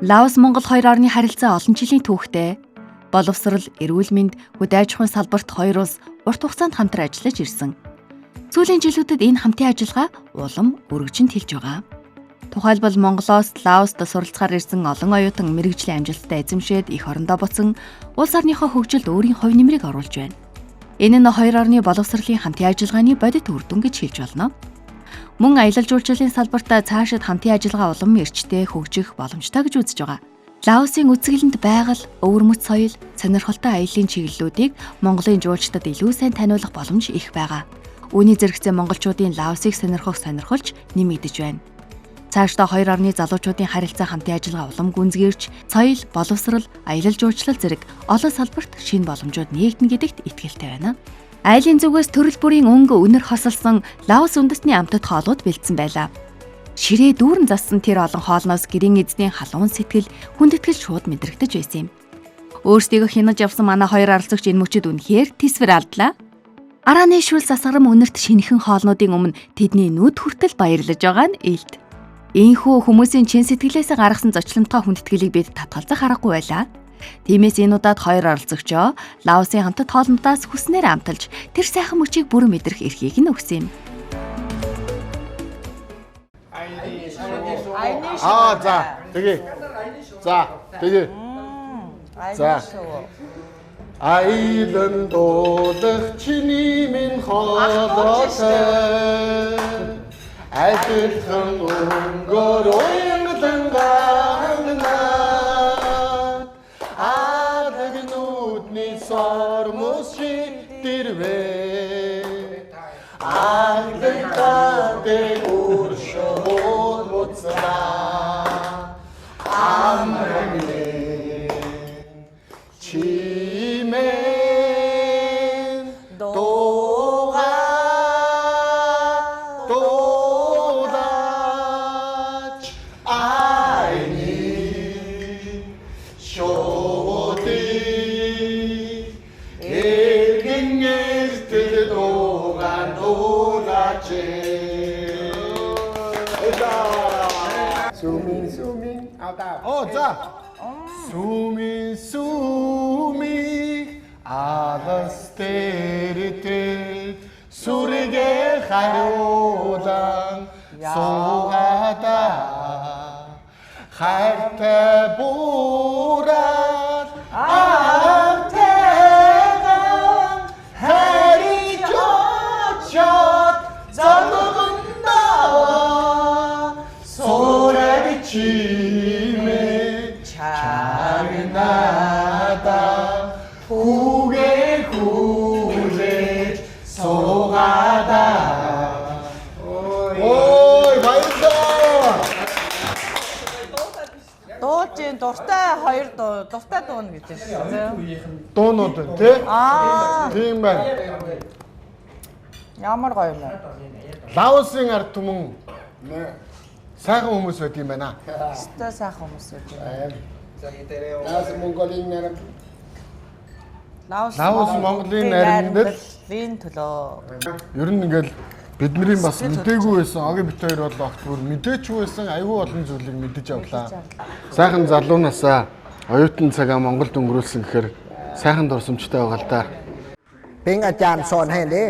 Лаос Монгол хоёр орны харилцаа олон жилийн түүхтэй. Боловсрол, эрүүл мэнд, хөдөө аж ахуйн салбарт хоёр улс урт хугацаанд хамтран ажиллаж ирсэн. Сүүлийн жилүүдэд энэ хамтын ажиллагаа улам өргөжинд хэлж байгаа. Тухайлбал Монголоос Лаост суралцахаар ирсэн олон оюутан мэрэгжлийн амжилттай эзэмшээд их орондоо буцсан улс орныхоо хөгжилд өөрийн хувь нэмрийг оруулж байна. Энэ нь хоёр орны боловсролын хамтын ажиллагааны бодит үр дүн гэж хэлж болно. Мөн аялал жуулчлалын салбарт цаашид хамтын ажиллагаа улам эрчтэй хөгжих боломжтой гэж үзэж байгаа. Лаосын үзэсгэлэнт байгаль, өвөрмөц соёл, сонирхолтой аяллаа чиглэлүүдийг Монголын жуулчдад илүү сайн таниулах боломж их байгаа. Үүний зэрэгцээ монголчуудын Лаосыг сонирхолж нэмэгдэж байна. Цаашдаа хоёр орны залуучуудын харилцаа хамтын ажиллагаа улам гүнзгийрч, соёл, боловсрол, аялал жуулчлал зэрэг олон салбарт шинэ боломжууд нээгдэнэ гэдэгт итгэлтэй байна. Айлын зүгээс төрөл бүрийн өнгө үнэр хосолсон Лаос үндэстний амтд хоолууд бэлдсэн байлаа. Ширээ дүүрэн зассан тэр олон хоолноос гэрийн эзний халуун сэтгэл, хүндэтгэл шууд мэдрэгдэж байсан юм. Өөрсдийгөө хянаж явсан манай хоёр аралцагч энэ мөчид үнэхээр тэсвэр алдлаа. Арааны шүлс асгарам үнэрт шинэхэн хоолнуудын өмнө тэдний нүд хүртэл баярлаж байгаа нь илт. Ийхүү хүмүүсийн чин сэтгэлээс гаргасан зочлонтой хүндэтгэлийг бид татгалзах аргагүй байлаа. Тиймээс энэ удаад хоёр оролцогчоо Лаосын хамтд хоолнуудаас хүснээр амталж тэр сайхан мөчийг бүрэн мэдрэх эрхийг нь өгсөн юм. Айлын дуулах чиний минь хоолой Айлхан өнгөөр уянгалан гана Адаг нүдний сормос шитэрвэ Айлын тадэг уршол муцла Амрэлэ Чимэн 도다치 아이니 쇼디 일긴예스트 도간 도다치 Sumi. Alta. 자. Sumi. 아버스테르테 수리게 가요당 소가다 할때 보라 암태강 해리 쫓아 저먹은 나와 소라비침에 작은 나다 구게 소가다. Ой, баярлалаа. Дуучин дуртай хоёр дуртай дуун гэж байна. Дуунууд тий? Тийм байна. Ямар гоё юм бэ? Лаосын ард түмэн сайхан хүмүүс байт юм байна. Өстой сайхан хүмүүс байт. Laos Mongoлийн нарийн Лаос Монголын нарийндэд төлөө. ер нь ингээл бидний бас мэдээгүй байсан огийн бит хоёр бол огт бүр мэдээчгүй байсан айгүй олон зүйлийг мэдэж авлаа. Сайхан залуунасаа оюутан цагаа Монголд өнгөрүүлсэн гэхээр сайхан дурсамжтай байгаа л да. Ping อาจารย์สอนให้ดิ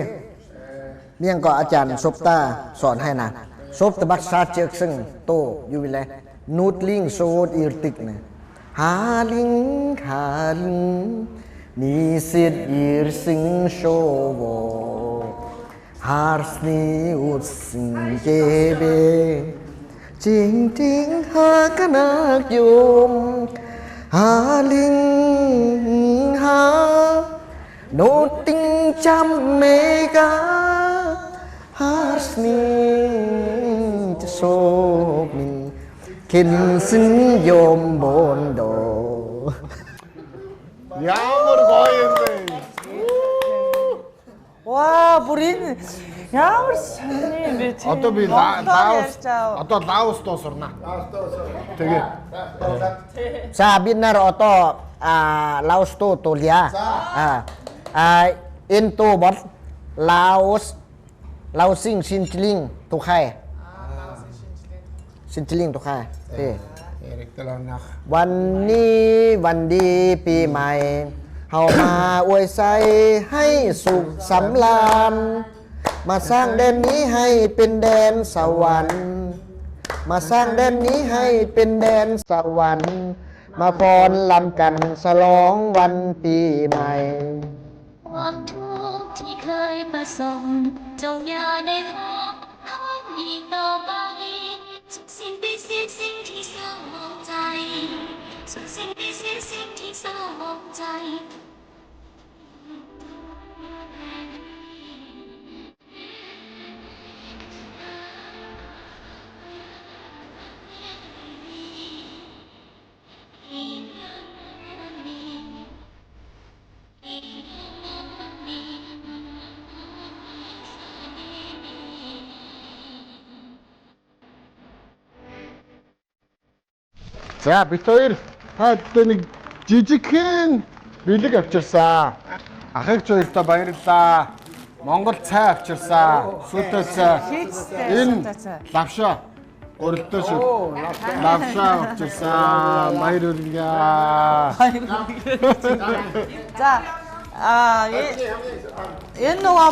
เมียงก็อาจารย์ซุปตาสอนให้นะซุปตะบักซาเจกซึ่งโตอยู่วิเลยนูดลิงโซดอีรติกนะหาลิงมีสิทธิ์อีรสิงโชโวฮาร์สนีอุดสิงเจเบจริงหากนักยมหาลิงหาโนติงจำเมกาฮาร์สนีจะโชคมีคินสินโยมบนโด Ямар гоё юм бэ? Ваа, бүр энэ ямар сони юм бэ тий. Одоо би Лаос дуусарна. Тэгээ. Sa binar oto Laos to Tolia. Into bot Laosing Sintiling to khai. Sintiling to khai. Erik Talonach. วันดีปีใหม่เฮามาอวยใส่ให้สุขสำราญมาสร้างแดนนี้ให้เป็นแดนสวรรค์มาสร้างแดนนี้ให้เป็นแดนสวรรค์มาฟ้อนรำกันฉลองวันปีใหม่ความทุกข์ที่เคยประสบจงอย่าได้พบอีกต่อไปสุขสิ่งที่เศร้าหมองใจสุขสิ่งที่เศร้าหมองใจ За бит хоёр та нэг жижигхэн бэлэг авчирсан. Ахыг хоёртаа баярлалаа. Монгол цай авчирсан. Сүтэ цай. Энэ лавшаа. Өрөлдөө шүү. Лавшаа авчирсан. Баяр хүргье. За энэ нөгөө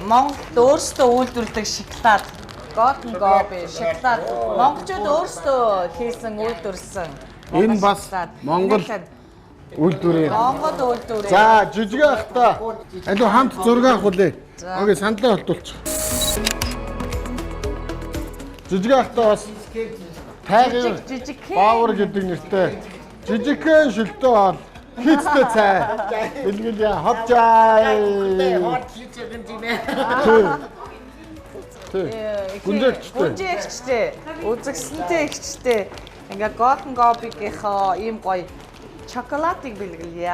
Монголд өөрсдөө үйлдвэрлэдэг шоколад Golden Gobi шоколад монголчууд өөрсдөө хийсэн үйлдвэрлэсэн. Энэ бас Монгол үйлдвэрээ. Монгол үйлдвэрээ. За жижиг ахта. Алуу хамт зураг авах үлээ. Окей, сандлаа холдуулчих. Жижиг ахта бас тайгын баавар гэдэг нэртэй. Жижигхэн шилтөө бол хийцтэй цай. Илгэлээ ховчай. Гүнжээгчтэй, үзэгсэнтэй ихчтэй. Ингээ Golden Gobi-гийнхоо ийм гоё шоколадыг бэлгэлье.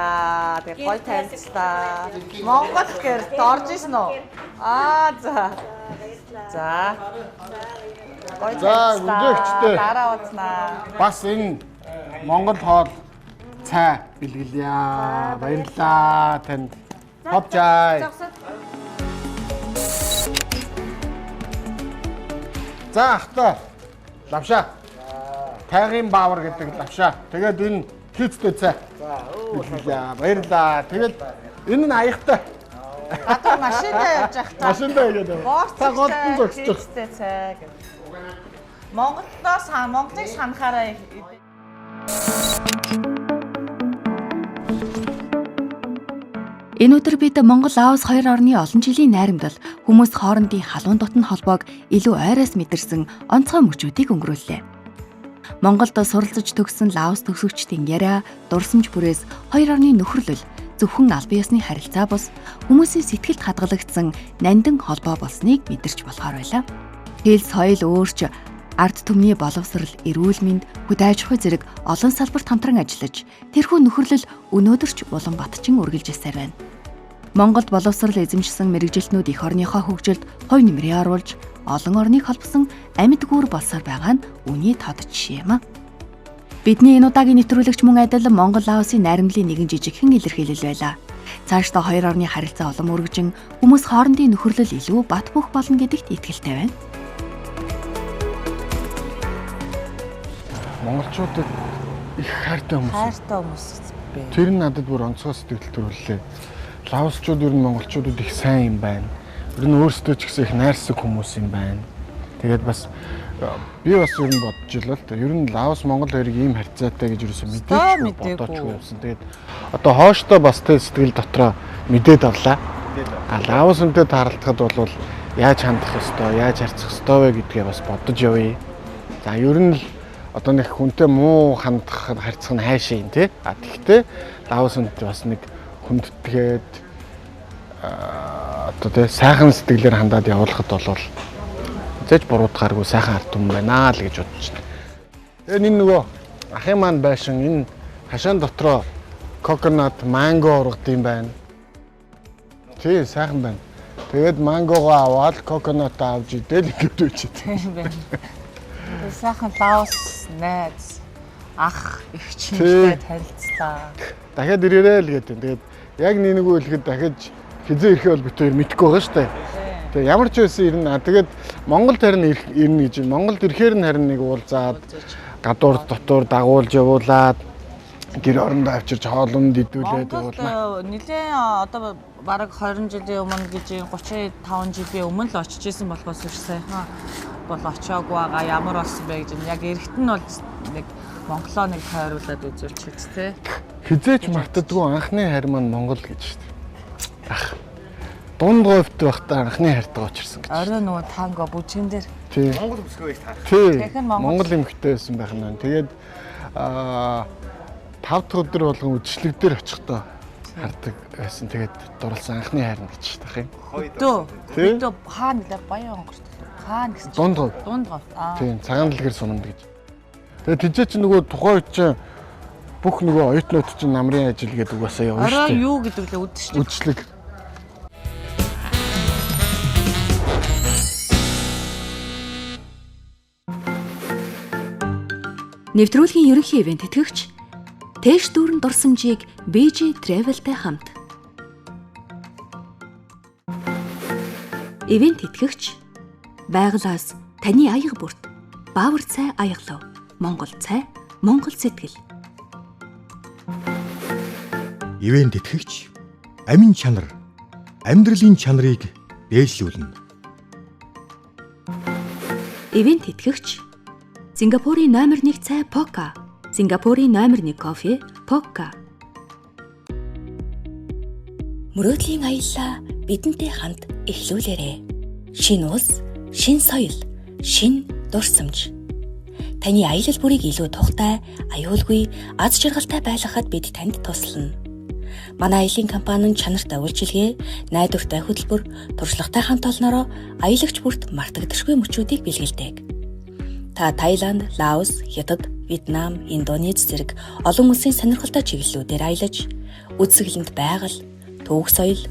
Тэгээ гоё танилцлаа. Монгол гэрт орж ирсэн үү? За. Гоё гүнжээгчтэй. Дараа уузнаа. Бас энэ Монгол хоол цай бэлгэлье. Баярлалаа танд. Ховчай. За ахта Лавшаа. Тайгын баавар гэдэг лавшаа. Тэгээд энэ хийцтэй цай. За баярлаа. Тэгээд энэ нь аягтай. Одоо машиндаа явж байхдаа. Машиндаа гэдэг. Та голдон зогсож. Хийцтэй цай гэдэг. Монголыг санахаараа. Энэ өдөр бид Монгол Лаос хоёр орны олон жилийн найрамдал хүмүүс хоорондын халуун дотн холбоог илүү ойроос мэдэрсэн онцгой мөчүүдийг өнгөрүүллээ. Монголд суралцж төгссөн Лаос төгсөгчдийн яриа, дурсамж бүрээс хоёр орны нөхөрлөл зөвхөн албан ёсны харилцаа бус хүмүүсийн сэтгэлд хадгалагдсан нандин холбоо болсныг мэдэрч болохоор байлаа. Хэл соёл өөрч ард түмний боловсрал, эрүүл мэнд, хөдөө аж ахуй зэрэг олон салбарт хамтран ажиллаж тэрхүү нөхөрлөл өнөөдөр ч Улаанбаатарчин үргэлжилсээр байна. Монголд боловсрал эзэмшсэн мэрэгжилтнүүд эх орныхоо хөгжилд хувь нэмрээ оруулж олон орныг холбосон амьд гүр болсоор байгаа нь үүний тод жишээ юм а. Бидний энэ удаагийн нэвтрүүлэгч мөн адил Монгол Лаосын найрамдлын нэгэн жижигхэн илэрхийлэл байлаа. Цаашдаа хоёр орны харилцаа улам өргөжин хүмүүс хоорондын нөхөрлөл илүү бат бөх болно гэдэгт итгэлтэй байна. Монголчуудад их хайртай хүмүүс. Хайртай хүмүүс бэ. Тэр нь надад бүр онцгой сэтгэл төрүүллээ. Лаосчууд ер нь монголчуудад их сайн юм байна. Ер нь өөрсдөө ч гэсэн их найрсаг хүмүүс юм байна. Тэгээд бас би бас ер нь бодож илаа л та. Ер нь Лаос Монгол хоёрыг ийм харьцаатай гэж юусэн мэдээгүй бодоочгүй юмсан. Тэгээд одоо хооштой бас тэ сэтгэл дотроо мэдээд авлаа. Лаос үнтэй тааралдахад бол яаж хандах ёстой, яаж харьцах ёстой вэ гэдгээ бас бодож явъя. За ер нь л одоо нэг хүнтэй муу хандах харьцах нь хайшаа юм тий. Тэгэхдээ Лаос үнтэй бас нэг хүндэтгээд одоо тий сайхан сэтгэлээр хандаад явуулахад бол зэж буруудахааргүй сайхан ард түмэн байна л гэж бодож байна. Тэгээ энэ нөгөө ахын маань байшин энэ хашаан дотроо коконат, манго ургад юм байна. Тий сайхан байна. Тэгээд мангогоо аваад коконат авч идэл ингэж үчихэд. Тийм байна. Сайхан Лаос найз ах их чинтэй танилцлаа. Дахиад ирээрэй л гэдэг. Тэгээд яг нэггүй хэлэхэд дахиж хизээ ирэхээ бол бид хоёр мэдэхгүй байгаа шүү дээ. Тэгээ ямар ч байсан ирнэ. Тэгээд Монголд харин ирнэ гэж. Монголд ирэхээр нь харин нэг уулзаад гадуур дотор дагуулж явуулаад гэр орондоо авчирч хоолнд идүүлээд явуулна. Нилээн одоо бараг 20 жилийн өмнө гэж 35 жилийн өмнө л очиж исэн болохоос их сайхан бол очиагүй байгаа. Ямар болсон бэ гэж яг эрэхт нь бол нэг Монголоо нэг тойруулаад үзүүлчихэж тээ. Хизээч мартдаггүй анхны хайр маань Монгол гэж шүү дээ. Ах. Дунд говьт байхдаа анхны хайртайгаа очирсан гэж. Орой нөгөө танго бүжгэн дээр. Тий. Монгол бүсгүй байж таа. Тий. Монгол эмэгтэй байсан байх нь. Тэгээд 5 дахь өдөр болгон үдшилэг дээр очихдоо хардаг байсан. Тэгээд дурлсан анхны хайр нь гэж таах юм. Өдөө хаана нэлээ баян онгорт. Хаана гэсэн. Дунд говь. Дунд говь. Тийм, цагаан дэлгэр суманд гэж. Тэгээд тийч чи нөгөө тухайн үед чинь бүх нөгөө оюутнууд чинь намрын ажил гэдэг угаасаа явна шүү дээ. Орой юу гэдэг лээ үдшилэг. Үдшилэг. Нэвтрүүлгийн ерөнхий ивент тэтгэгч Тэш дүүрэн дурсамжийг BG Travel-тай хамт. Ивент тэтгэгч байгалаас таны аяга бүрт Баавар цай аяглав. Монгол цай, Монгол сэтгэл. Ивент тэтгэгч амин чанар, амьдралын чанарыг дээшлүүлнэ. Ивент тэтгэгч Сингапурын номер 1 цай Poca, Сингапурын номер 1 кофе Poca. Мөрөөдлийн аяллаа бидэнтэй хамт эхлүүлээрэй. Шинэ улс, шинэ соёл, шинэ дурсамж. Таны аялал бүрийг илүү тухтай, аюулгүй, аз жаргалтай байлгахад бид танд туслана. Манай аялын компани нь чанартай үйлчилгээ, найдвартай хөтөлбөр, туршлагатай хамт олноороо аялагч бүрт мартагдашгүй мөчүүдийг бэлгэлдэг. Та Таиланд, Лаос, Хятад, Вьетнам, Индонез зэрэг олон улсын сонирхолтой чиглэлүүдээр аялаж, үзэсгэлэнт байгаль, түүх соёл,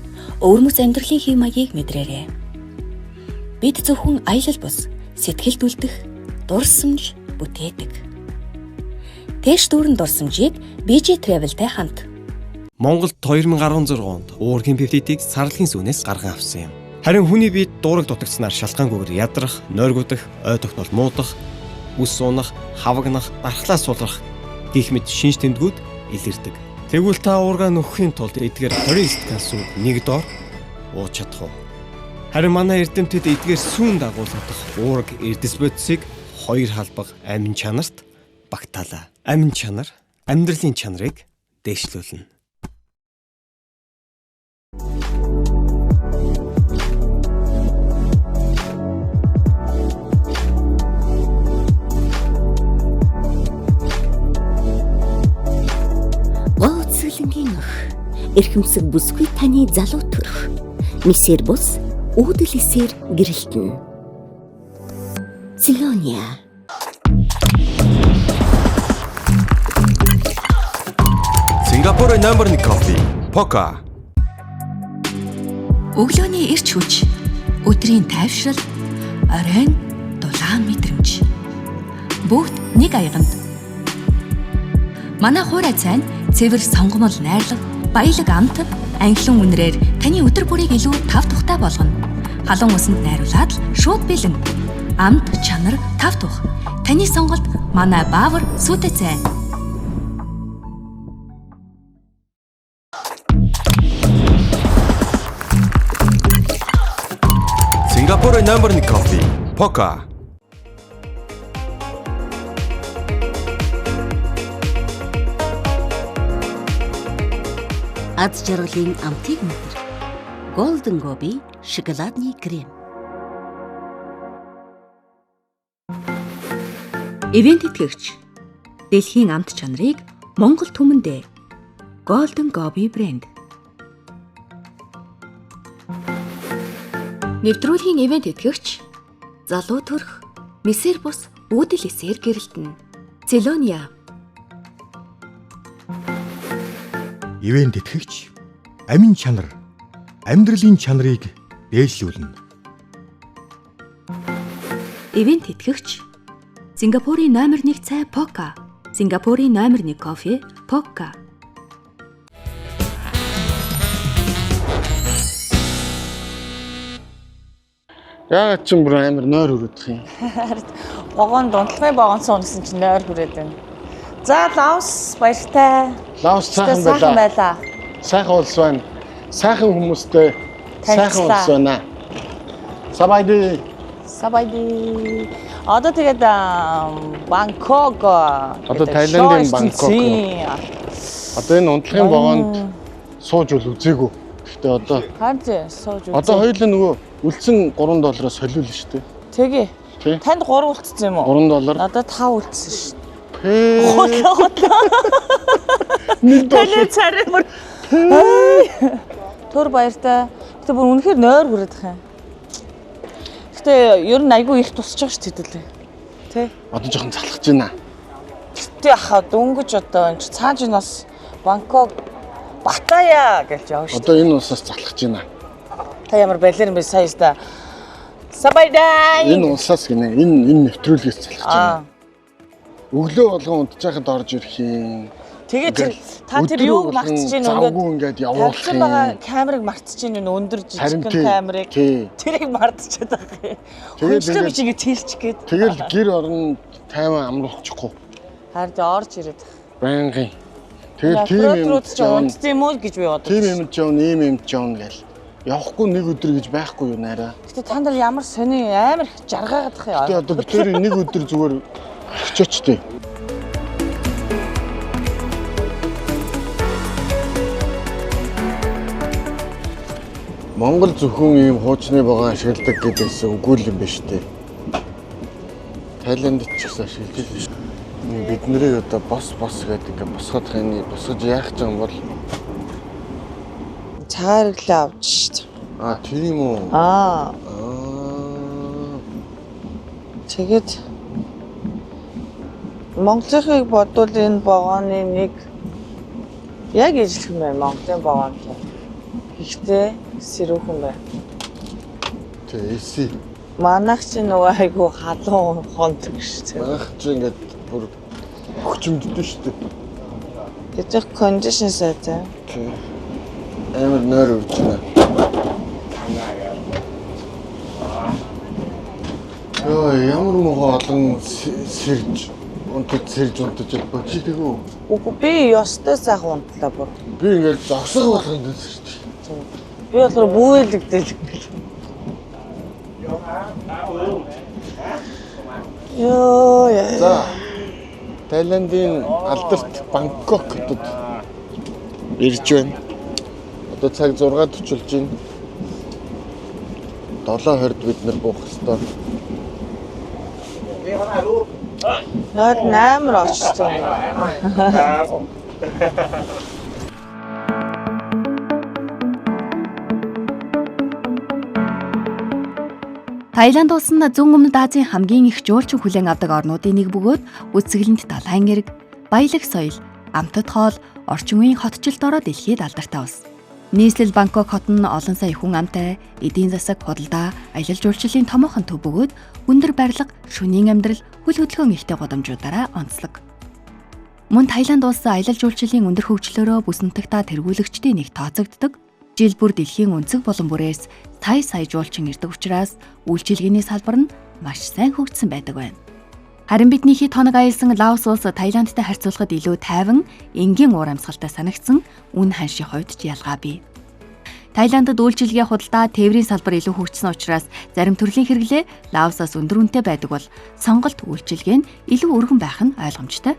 өвөрмөц амьдралын хэв маягийг мэдрээрэй. Бид зөвхөн аялал бус, сэтгэлд үлдэх, дурсамж бүтээдэг. Тэш дүүрэн дурсамжийг BG Travel-тай хамт. Монголд 2016 онд уургийн пептидийг сарлагын сүнээс гарган авсан юм. Харин хүний биед дуурайг дутагдсанаар шалтгаангүйгээр ядрах, нойргуудах, ой тогтмол муудах, үс суунах, хавагнах, дархлаа сулрах гэх мэт шинж тэмдгүүд илэрдэг. Тэгвэл та уурга нөхөхийн тулд эдгээр 29 сүү нэг доор ууж чадах уу? Харин манай эрдэмтэд эдгээр сүүн дагуулгадах уурга эрдэс бодисыг хоёр халбаг амин чанарт багтаалаа. Амин чанар амьдралын чанарыг дээшлүүлнэ. Гоцлонгийн өх эрхэмсэг бүсгүй таны залуу төрх мисэр бус үүдэл эсээр гэрэлтэн. Цэлония. Сингапурын номер 1 кофе Пока. Өглөөний эрч хүч, өдрийн тайвшрал, оройн дулаан мэдрэмж. Бүгд нэг аяганд. Манай хуурай цайн цэвэр сонгомол найрлага, баялаг амт, анхлан үнрээр таны өдөр бүрийг илүү тав тухтай болгоно. Халуун усанд найруулад шууд бэлэн. Амт, чанар, тав тух. Таны сонголт манай Баавар сүтэ цайн. Сингапурын номер 1 кофе Пока. Аз жаргалын амтыг мэдэр. Golden Gobi шоколадны крем. Ивент итгэгч. Дэлхийн амт чанарыг Монгол түмэндээ. Golden Gobi брэнд. Нэвтрүүлгийн ивент итгэгч. Залуу төрх мисэр бус үүдэл эсээр гэрэлтэн. Цэлония. Ивент итгэгч амин чанар амьдралын чанарыг дээшлүүлнэ. Ивент итгэгч Сингапурын номер 1 цай Пока. Сингапурын номер 1 кофе Пока. Яагаад ч юм бүр амар нойр өрөдөх юм. Богоон дундлагын богоонсон гэсэн чинь нойр хүрээд байна. За Лаос баяртай. Лаос сайхан байлаа. Сайхан улс байна. Сайхан хүмүүстэй сайхан улс байна. Сабайди. Сабайди. Одоо тэгээд Бангкок. Одоо Таиландын Бангкок. Одоо энэ унтлагын богоонд сууж үл үзээгүй. Гэхдээ одоо харин сууж үзээ. Одоо хоёулаа нөгөө үлдсэн $3 солиулна шүү дээ. Тэгээ. Танд 3 үлдсэн юм уу? $3. Надад 5 үлдсэн шүү. Нэг цараймар. Төр баяртай. Гэтэ бүр үнэхээр нойр хүрээд их юм. Гэтэ ер нь айгүй их тусч байгаа шүү дээ. Тэ? Одоо жоохон залхаж байна. Гэтэ хаа дөнгөж одоо энэ цааш нь бас Бангкок Паттайя гэж явж шүү. Одоо энэ улсаас залхаж байна. Та ямар байлэр юм бэ сая та? Сабайдай. Энэ улсаас гинэ. Энэ нэвтрүүлгээс залхаж байна. Өглөө болгон унтж байхад орж ирэх юм. Тэгээд та тэр юуг мартаж ийн ингээд явуулах юм. Байгаа камерыг мартаж ийн өндөр жижигхэн камерыг. Тэрийг мартчихад байгаа юм. Тэгээд би чигээ тэлчих гээд. Тэгэл гэр орон тайван амруулчихгүй. Харин орж ирээд. Байнгын. Тэгэл тийм юм унтд юм уу гэж би бодож. Тийм юм ч юм, ийм юм ч юм гээл. Явахгүй нэг өдөр гэж байхгүй юу нараа. Гэтэ та нар ямар сони амар их жаргаагаад их яа. Гэтэ одоо битээр нэг өдөр зүгээр очооч тий. Монгол зөвхөн ийм хуучны богоо ашигладаг гэдээс үгүй юм биш тий. Тайландд ч гэсэн ашиглаж байна шүү. Бид нарыг одоо бос гэдэг ингээд босгох юм босгож яах гэж юм бол цаараглаа авч шүү. Тэр юм уу? Тэгээд Монголыг бодвол энэ богооны нэг яг ижлэх юм байна Монголын богоонтой. Ихтэй сэрүүхэн байна. Тэсий. Манайх ч нөгөө айгу халуун хондог шүү. Манайх ч ингээд бүр хүчмддээ шүү дээ. Гэтэл кондишн сайтай. Амар нойр үрж байна. Йоо, ямар мохоо олон сэрж унтаж бочигдэггүй. Үгүй би ёстой сайхан унтлаа бүр. Би ингээд зогсох болгонд сэрж. Би болохоор бүүлэгдэл. Йоо яа. За. Таиландын алдарт Бангкок хотод ирж байна. Одоо цаг 6:40 болж байна. 7:20-д бид нар буух ёстой. Наад 8-аар очсон. Таиланд улс нь зүүн өмнөд Азийн хамгийн их жуулчин хүлээн авдаг орнуудын нэг бөгөөд үсгэлэнт далайн эрэг, баялаг соёл, амтд хоол, орчин үеийн хотчлолт ороо дэлхийд алдартай улс. Нийслэл Бангкок хот нь олон сая хүн амтай, эдийн засаг, худалдаа, аялал жуулчлалын томоохон төв бөгөөд өндөр барилга, шөнийн амьдрал, хөл хөдөлгөөн ихтэй гудамжуудаараа онцлог. Мөн Таиланд улс аялал жуулчлалын өндөр хөгжлөөрөө бүс нутагтаа тэргүүлэгчдийн нэг тооцогддог. Жил бүр дэлхийн өнцөг болон бүрээс сая жуулчин ирдэг учраас үйлчилгээний салбар нь маш сайн хөгжсөн байдаг байна. Харин бидний хэд хоног аялсан Лаос улс Таиландтай харьцуулахад илүү тайван, энгийн уур амьсгалтай санагдсан үн ханшийн хувьд ч ялгаа бий. Таиландд үйлчилгээ худалдаа, тээврийн салбар илүү хөгжсөн учраас зарим төрлийн хэрэглээ Лаосоос өндөр үнэтэй байдаг бол сонголт үйлчилгээ нь илүү өргөн байх нь ойлгомжтой.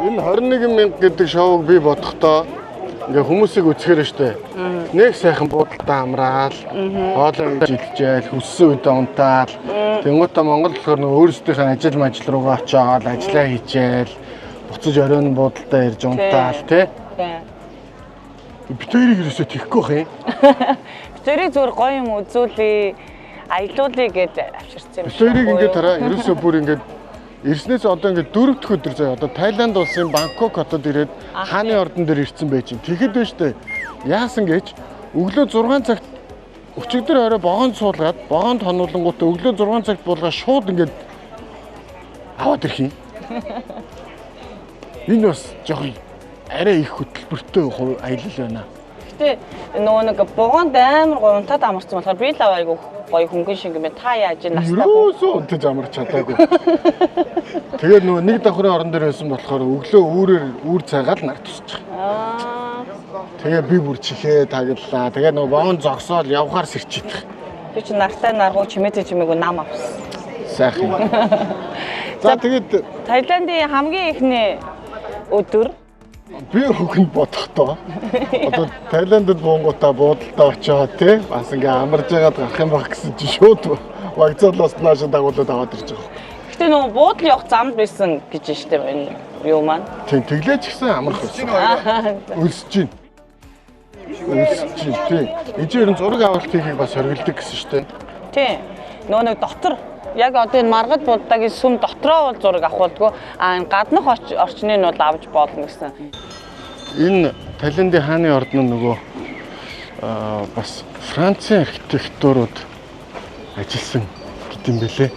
Энэ 21,000 гэдэг шоуг би бодохдоо ингээ хүмүүсийг үзэхээр штэ. Нэг сайхан буудалтай амраал, хоолой жилжээл, хүссэн үедээ унтаал. Тэнгуутаа Монгол болохоор нөө өөрсдийнхээ ажил мажил руугаа очиод ажиллаа хийжээл, буцаж оройн буудалтай ирж унтаал тий. Битэрийг юусоо тийхгүй бах юм. Битэрийг зүгээр гоё юм үзүүлээ, аялуулъя гэж авчирсан юм шиг. Битэрийг ингээ тараа ерөөсөө бүр ингээ ирснээс одоо ингээд 4 дахь өдөр заяа. Одоо Таиланд улсын Бангкок хотод ирээд хааны ордон дээр ирсэн байж чинь. Тэгэхэд байна штэ. Яасан гэж өглөө 6 цагт өчигдөр орой богонд суулгаад, богонд хонуулангуудаа өглөө 6 цагт буулгаа шууд ингээд аваад ирэх юм. Энэ бас жоохон арай их хөтөлбөртэй аялал байна. Гэтэ нөгөө нэг богонд амар унтаад амарсан болохоор би л айгу гоё хөнгөн шиг юм. Та яаж настай юусоо унтаж амарч чадаагүй. Тэгээд нөгөө нэг давхрын орон дээр байсан болохоор өглөө үүр цагаал нар тусчих. Тэгээ би бүр чихээ таглалаа. Тэгээ нөгөө богонд зогсоол явхаар сэрчийдэх. Би чи нартай наргуу чимээтэй чимээгүй нам авсан. Сайхан. За тэгээд Таиландын хамгийн ихний өдөр би хөхөнд бодохдоо одоо Таиландд буунгуудаа буудалтай очиод тий бас ингээ амарж байгаад гарах юм баг гэсэн чи шууд вагцаалаас нааш дагуулад аваад ирж байгаа. Гэтэ нөгөө буудал явах замд байсан гэж штэ энэ юу маань. Тийм тэглээч гэсэн амарх байсан. Өлсөж чинь. Тий. Эжээр нь зураг авалт хийхийг бас хоригддаг гэсэн штэ. Тий. Нөгөө нэг дотор яг одоо энэ маргад буддагийн сүм дотроо бол зураг авах болдгоо энэ гаднах орчныг нь бол авч болно гэсэн. Энэ Таиландын хааны ордон нь нөгөө бас Францын архитектурууд ажилласан гэдэм бэлээ.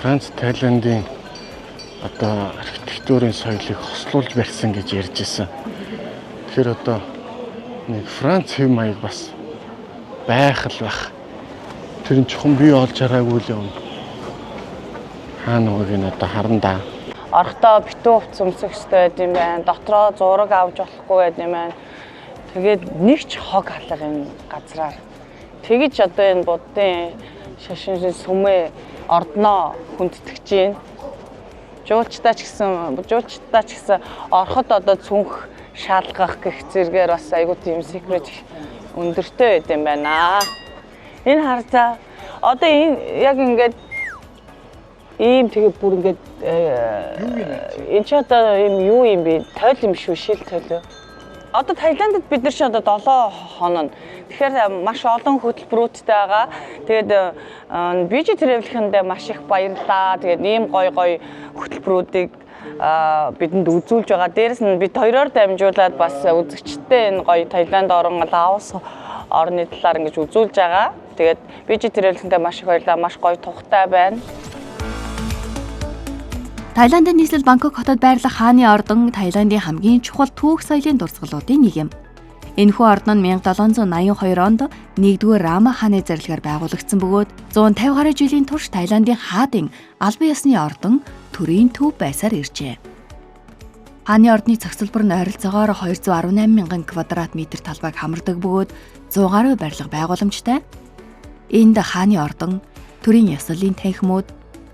Франц Таиландын одоо архитектурын соёлыг хослуулж барьсан гэж ярьж ирсэн. Тэгэхээр одоо нэг Франц хэв маяг бас байх л байх. Тэр нь чухам бий олж хараагүй л юм. Хаана уг нь одоо харандаа. Орохдоо битүү хувц өмсөх хэрэгтэй байд юм байна. Дотроо зураг авч болохгүй байд юм байна. Тэгээд нэг ч хог алга энэ газраар. Тэгэж одоо энэ буддын шашин сүмээ ордноо хүндтгэж байна. Жуулчдаа ч гэсэн ороход одоо цүнх шалгах гэх зэргээр бас айгүй тийм секрет өндөртэй байд юм байна. Энэ харцаа одоо энэ яг ингээд ийм тэгээ бүр ингээд энэ ч одоо юм юу юм бэ? Тойл юм шүү, шил тойл. Одоо Таиландд бид нар ч одоо 7 хоног. Тэгэхээр маш олон хөтөлбөрүүдтэй байгаа. Тэгээд бижи travel-хэнд маш их баярлалаа. Тэгээд ийм гоё хөтөлбөрүүдийг бидэнд үзүүлж байгаа. Дээрээс нь бид хоёроор дамжуулаад бас үзэгчтэй энэ гоё Таиланд орон Лаос орны талаар ингэж үзүүлж байгаа. Тэгээд бижи travel-хэнд маш их баярлалаа. Маш гоё тухтай байна. Таиландын нийслэл Бангкок хотод байрлах хааны ордон Таиландын хамгийн чухал түүх соёлын дурсгалуудын нэг юм. Энэхүү ордон нь 1782 онд 1-р Рама хааны зарилгаар байгуулагдсан бөгөөд 150 гаруй жилийн турш Таиландын хаадын албан ёсны ордон төрийн төв байсаар иржээ. Хааны ордны цогцлбор нь ойролцоогоор 218 мянган квадрат метр талбайг хамардаг бөгөөд 100 гаруй барилга байгууламжтай. Энд хааны ордон, төрийн ёслолын танхимууд,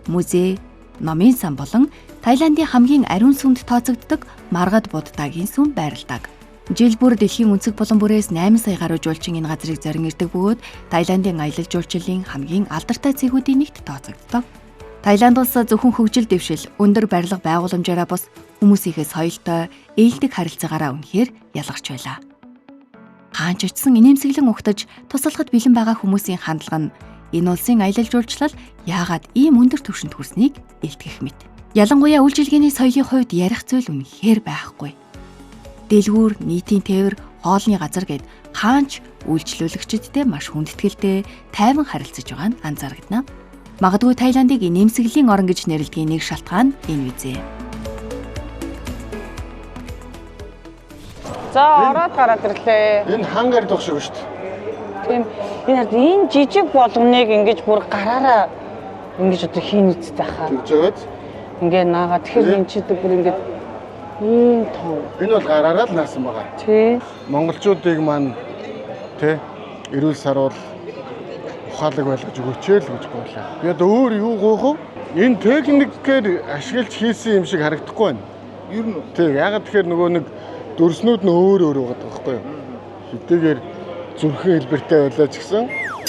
музей, номын сан болон Таиландын хамгийн ариун сүмд тооцогддог Маргад Буддагийн сүм байрладаг. Жил бүр дэлхийн өнцөг булан бүрээс 8 сая гаруй жуулчин энэ газрыг зорин ирдэг бөгөөд Таиландын аялал жуулчлалын хамгийн алдартай цэгүүдийн нэгт тооцогддог. Таиланд улс зөвхөн хөгжил дэвшил, өндөр барилга байгууламжаараа бус хүмүүсийнхээ соёлтой, ээлдэг харилцаагаараа үнэхээр ялгарч байлаа. Хаан ч очсон инээмсэглэн угтаж туслахад бэлэн байгаа хүмүүсийн хандлага нь энэ улсын аялал жуулчлал яагаад ийм өндөр түвшинд хүрснийг илтгэх мэт. Ялангуяа үйлчилгээний соёлын хувьд ярих зүйл үнэхээр байхгүй. Дэлгүүр, нийтийн тээвэр, хоолны газар гэд хаанч үйлчлүүлэгчдтэй маш хүндэтгэлтэй, тайван харилцаж байгаа нь анзаарагдана. Магадгүй Таиландыг инээмсэглэлийн орн гэж нэрлэдэг нэг шалтгаан энэ үзье. За ороод гараад ирлээ. Энэ хангаар дох шиг шүү дээ. Тийм энэ жижиг болгоныг ингэж бүр гараараа ингэж одоо хийн үсттэй хаа. Тэгжээд ингээ наагаа тэгэхээр энэ чидэг бүр ингээд ийм том. Энэ бол гараараа л наасан байгаа. Тий. Монголчуудыг маань тий эрүүл саруул ухаалаг байлгаж өгөөч л гэж боолаа. Би одоо өөр юу гоох вэ? Энэ техникээр ашиглаж хийсэн юм шиг харагдахгүй байна. Ер нь тий ягаад тэгэхээр нөгөө нэг дүрснүүд нь өөр байгаа байхгүй юу? Хэдийгээр зүрхэн хэлбэртэй байлаа ч гэсэн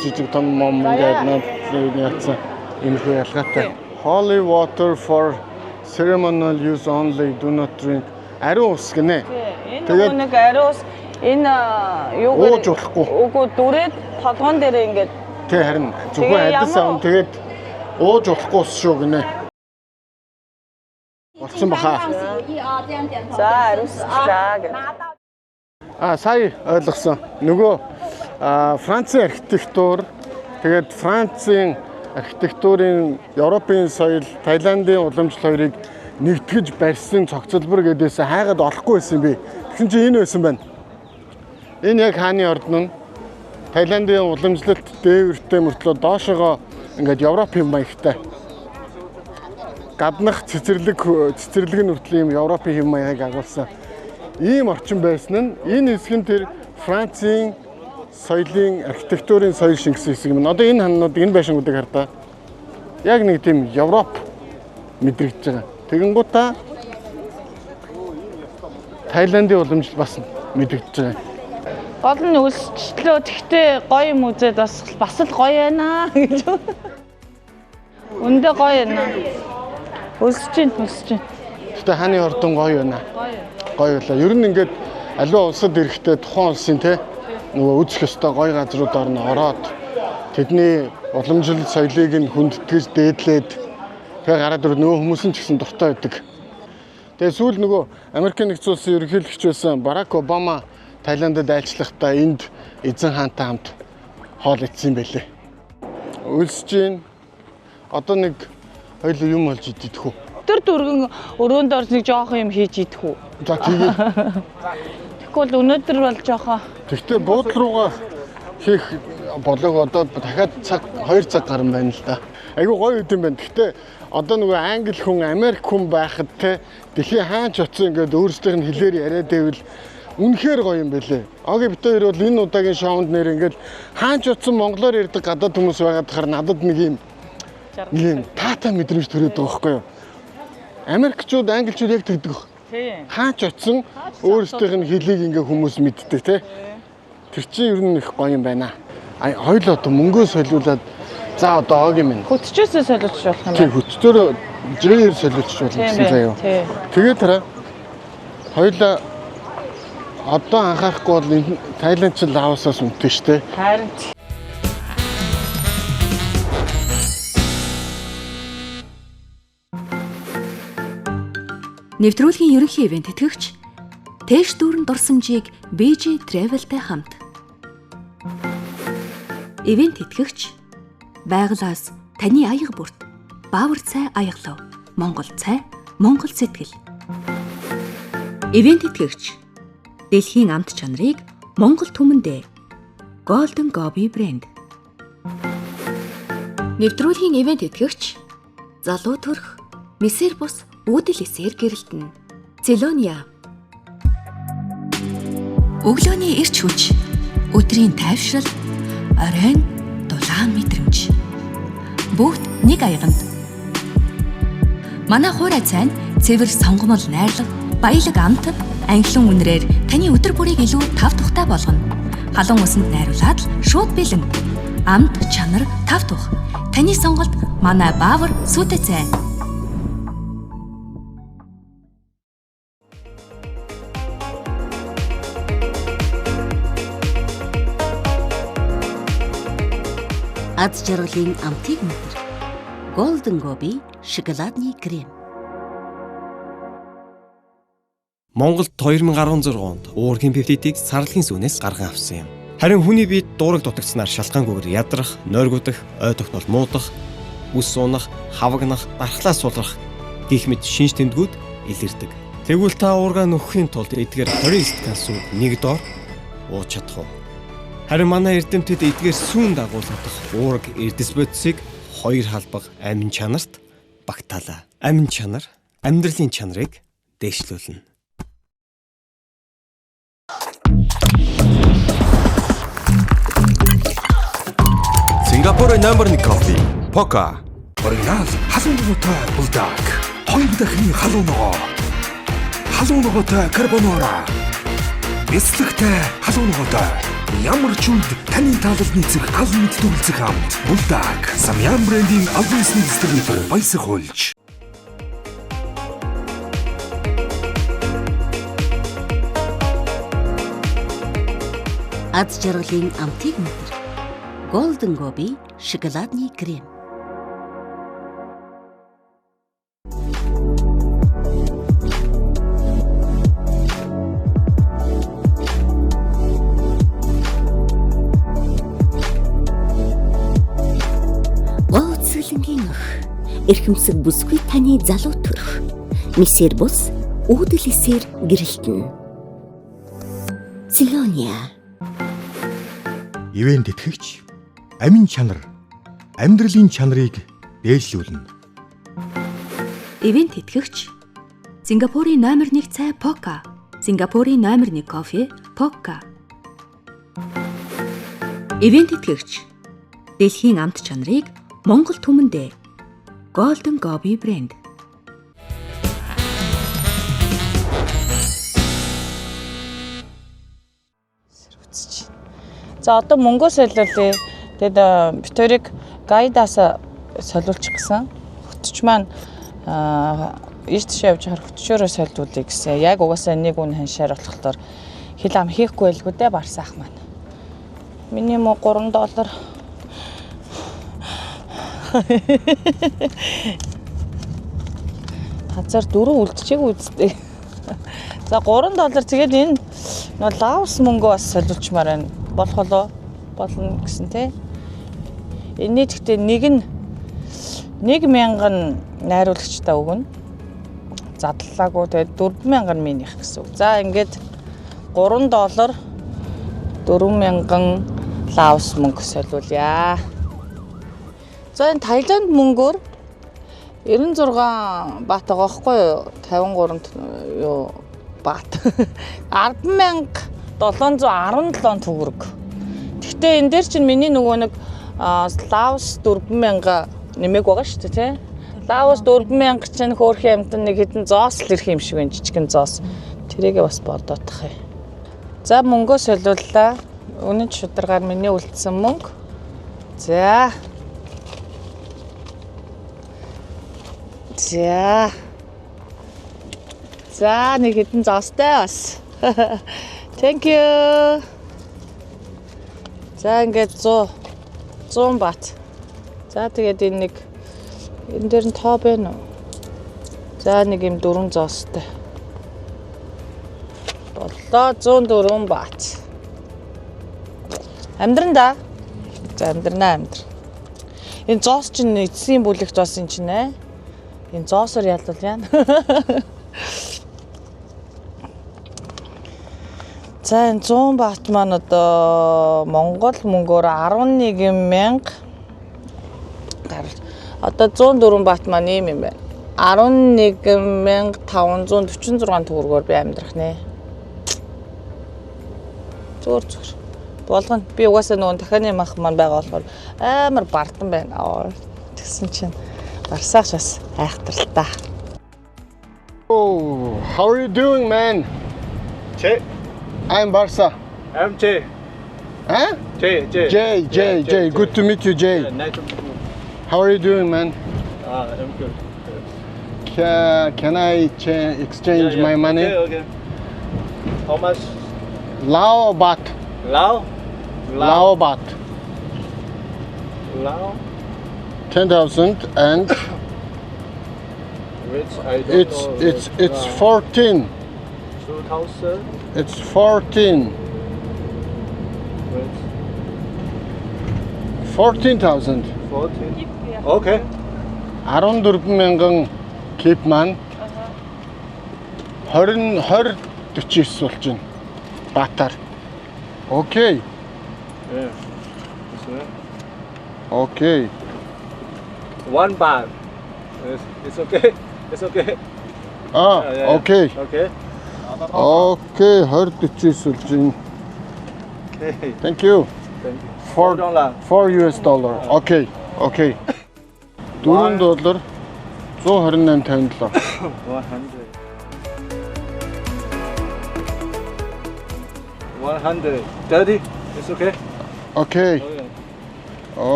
жижиг том мом ингээд яатсан энэ хөө ялгаатай. Holy water for ceremonial use only, do not drink. Ариун ус гинэ. Тэгээд нэг ариун ус энэ юугаар ууж болохгүй. Үгүй дүрээд толгоон дээр ингээд тий харин зөвхөн адис аав тэгээд ууж болохгүй ус шүү гинэ. Болсон баха. За ариун услаа гэх. Сая ойлгосон. Нөгөө Францын архитектур тэгээд Францын архитектурын Европын соёл, Таиландын уламжлал хоёрыг нэгтгэж барьсан цогцлбор гэдээс хайгаад олохгүй байсан юм би. Тэгсэн чинь энэ байсан байна. Энэ яг хааны ордон нь Таиландын уламжлалт дээвэртэй мөртлөө доошогоо ингээд Европын маягтай. Гаднах цэцэрлэг нүртэл юм Европын хэм маягийг агуулсан. Ийм орчин байсан нь энэ хэсэг нь тэр Францын соёлын архитектурын соёл шингэсэн хэсэг юм. Одоо энэ хананууд энэ байшингуудыг хардаа яг нэг тийм Европ мэдрэгдэж байгаа. Тэгэнгუутаа Таиландын уламжлал бас мэдрэгдэж байгаа. Гол нь өсчлөө тэгтээ гоё юм үзээд бас л гоё байна гэж. Өндөө гоё байна. Өсөж чинь. Тэгтээ хааны ордон гоё байна. Гоё байлаа. Ер нь ингээд аливаа улсад ирэхдээ тухайн улсын нөгөө үзэх ёстой гоё газрууд ороод тэдний уламжлал соёлыг нь хүндэтгэж дээдлээд тэгээ гараад ирэх нөгөө хүмүүс нь ч гэсэн дуртай байдаг. Тэгээ сүүл нөгөө Америкийн нэгдсэн улсын ерөнхийлөгч байсан Барак Обама Таиландд айлчлахдаа энд эзэн хаантай хамт хоол идсэн байлээ. Үлсэж гин одоо нэг хоёул юм болж идэх үү? Тэр дөргөн өрөөнд орж нэг жоох юм хийж идэх үү? За тэгээд тэгвэл өнөөдөр бол жоохоо. Тэгтээ буудлын руугаа хийх болог одоо дахиад 2 цаг гарсан байна л да. Айгу гоё үт юм байна. Тэгтээ одоо нөгөө англи хүн, Америк хүн байхад дэлхийн хаач очсон ингээд өөрсдийнх нь хэлээр яриад байвал үнэхээр гоё юм байлээ. Оги бит хоёр бол энэ удаагийн шоунд нэр ингээд хаач очсон монголоор ярьдаг гадаад хүмүүс байгаад тахаар надад нэг юм таатай мэдрэмж төрөөд байгаа байхгүй юу? Америкчууд, англичууд яг тэгдэг. Хаач очсон өөрсдийнх нь хэлийг ингээ хүмүүс мэддэг тий. Тэр чинь ер нь их гоё юм байна. Хоёул одоо мөнгөө солиулаад за одоо ог юм. Хөтчөөсөө солиулчих болох юм байна. Тий, хөтчөөр жирээр солиулчих болно гэсэн заяа. Тэгээд тараа хоёулаа одоо анхаарахгүй бол энэ Таиландч лаосаас үнэтэй шүү дээ. Харин Нэвтрүүлгийн ерөнхий ивент тэтгэгч Тэш дүүрэн дурсамжийг BG Travel-тэй хамт. Ивент тэтгэгч байгалаас таны аяга бүрт Баавар цай аягалав. Монгол цай, Монгол сэтгэл. Ивент тэтгэгч дэлхийн амт чанарыг Монгол түмэндээ Golden Gobi брэнд. Нэвтрүүлгийн ивент итгэгч залуу төрх мессер бус үүдэл эсээр гэрэлтэн. Целония. Өглөөний эрч хүч, өдрийн тайвшрал, оройн дулаан мэдрэмж. Бүгд нэг аяганд. Манай хуурай цайн цэвэр сонгомол найрлага, баялаг амт, анхлан үнрээр таны өдөр бүрийг илүү тав тухтай болгоно. Халуун усанд найруулад л шууд бэлэн. Амт, чанар, тав тух. Таны сонголт манай Баавар сүтэ цайн. Аз жаргалын амтыг мэдэр. Golden Gobi шоколадны крем. Монголд 2016 онд уургийн пептидийг сарлагын сүнээс гарган авсан юм. Харин хүний биед дуурайг дутагдсанаар шалтгаангүйгээр ядрах, нойргуудах, ой тогтнол муудах, үс суунах, хавагнах, дархлаа сулрах гэх мэт шинж тэмдгүүд илэрдэг. Тэгвэл та уургаа нөхөхийн тулд эдгээр 29 канс нэг доор ууж чадах уу? Харин манай эрдэмтэд эдгээр сүүн дагуулгадах уураг эрдэс бодисыг хоёр халбаг амин чанарт багтаалаа. Амин чанар амьдралын чанарыг дээшлүүлнэ. Сингапурын номер 1 кофе Poca. Оригинал халуун ногоотой булдаг. Хоёр дахин халуун ногоо. Халуун ногоотой карбонара. Эслэгтэй халуун ногоотой. Ямар ч үед таны таалал нийцэх албан мэд төрөлцөх амт. Булдаг. Самьян брендийн албан ёсны дистрибьютор Баясаг хуульч. Аз жаргалын амтыг мэдэр. Golden Gobi шоколадны крем. Гоцлонгийн өх. Эрхэмсэг бүсгүй таны залуу төрх. Мессер бус үүдэл эсээр гэрэлтэн. Целония. Ивент итгэгч амин чанар амьдралын чанарыг дээшлүүлнэ. Ивент итгэгч Сингапурын номер 1 цай Poca. Сингапурын номер 1 кофе Poca. Ивент итгэгч дэлхийн амт чанарыг Монгол түмэндээ Golden Gobi брэнд. За одоо мөнгөө солиулъя. Тэгэд битүүрийг гайдаас солиулчих гэсэн. Хөтч маань ийш тийш явж хар хөтчөөрөө солиулъя гэсэн. Яг угаасаа нэг үн ханшаар болохоор хил ам хийхгүй байлгүй дээ барсаах маань. Миний мо $3. Хазар 4 үлдчихээгүй үстэй. За $3 тэгээд энэ лаос мөнгөө бас солиулчмаар байна. Болох болоо болно гэсэн тий. Энэний тэгтээ нэг нь 1000 найруулагчтай өгнө. Задлаагүй тэгээд 4000 минийх гэсэн үг. За ингээд $3 4000 лаос мөнгө солиулъя. За энэ Таиланд мөнгөөр 96 бат байгаа байхгүй юу? 53-нд юу бат. 10,717 төгрөг. Гэхдээ энэ дээр чинь миний нөгөө нэг Лаос 4000 нэмэг байгаа шүү дээ тий. Лаос 4000 чинь хөөрхөн амтан нэг хэдэн зоос л ирэх юм шиг байна, жижигэн зоос. Тэрийгээ бас бодоодах юм. За мөнгөө солиуллаа. Үнэн шударгаар миний үлдсэн мөнгө. За. За нэг хэдэн зоостой бас. Thank you. За ингээд 100 бат. За тэгээд энэ дээр нь тоо байна уу? За нэг юм 4 зоостой. Боллоо 104 бат. Амьдран да. За амьдрнаа. Энэ зоос чинь эцсийн бүлэгт бас энэ чинь ээ. Энэ зоосоор ялвал яана. За энэ 100 бат маань одоо Монгол мөнгөөр 11,000 гарч. Одоо 104 бат маань ийм юм байна. 11,546 төгрөгөөр би амьдрах нэ. Зүгээр. Болгоно. Би угаасаа нөгөө дахианы мах маань байгаа болохоор амар бардан байна. Тэгсэн чинь барсаач бас айхтар. Oh, how are you doing, man? Che. I'm Barsa. I'm Che. Huh? Che. Jay. Good to meet you, Jay. Nice to meet you. How are you doing, man? I'm good. Can I exchange my money? Okay. How much? Lao baht. Lao? Lao baht. Lao? 10,000 and Which I don't know. it's 14. 2,000? It's 14. Which? 14,000. 14? Okay. 14,000 keep man. 20 49 болж байна. Батар. Okay. Yeah. This way. Okay. 1 baht. It's okay. It's okay. Yeah. Okay. Okay. Okay, 20 49 болж байна. Okay. Thank you. Thank you. $4 US. Okay. $4 $128.57. 130. It's okay. Okay.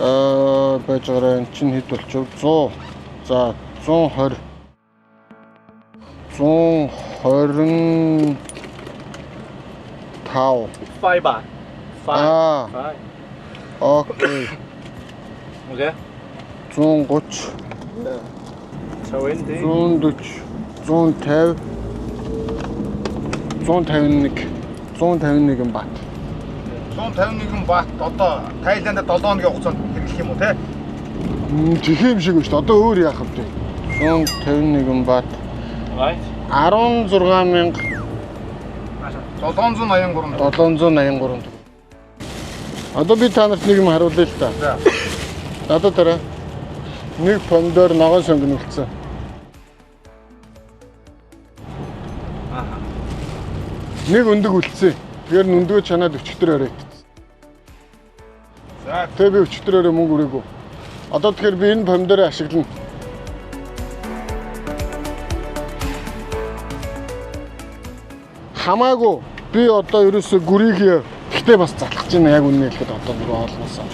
Байж байгаа энэ чинь хэд болчих вэ? 100. За 120. 125. 5 baht. 5. Okay. Okay. 130. 70. 140. 150. 151 бат. 151 бат одоо Тайландд 7 хоногийн хугацаанд хэрэглэх юм уу те? Тэгэх юм шиг байна шүү дээ. Одоо өөр яах вэ? 151 бат. Right. 16,000 783. Одоо би та нарт нэг юм харуулъя л та. Надад дараа нэг помидор ногоон сонгогдсон. Нэг өндөг үлдсэн. Тэгэхээр өндгөө чанаад өчтөр өрөөд. За тэгээ би өчтөр өрөө мөнгө өрөөгөө. Одоо тэгэхээр би энэ помидорыг ашиглана. Хамаагүй би одоо ерөөсө гүрийг гэхдээ бас залхаж байна яг үнэ хэлэхэд одоо нөгөө олноосоо.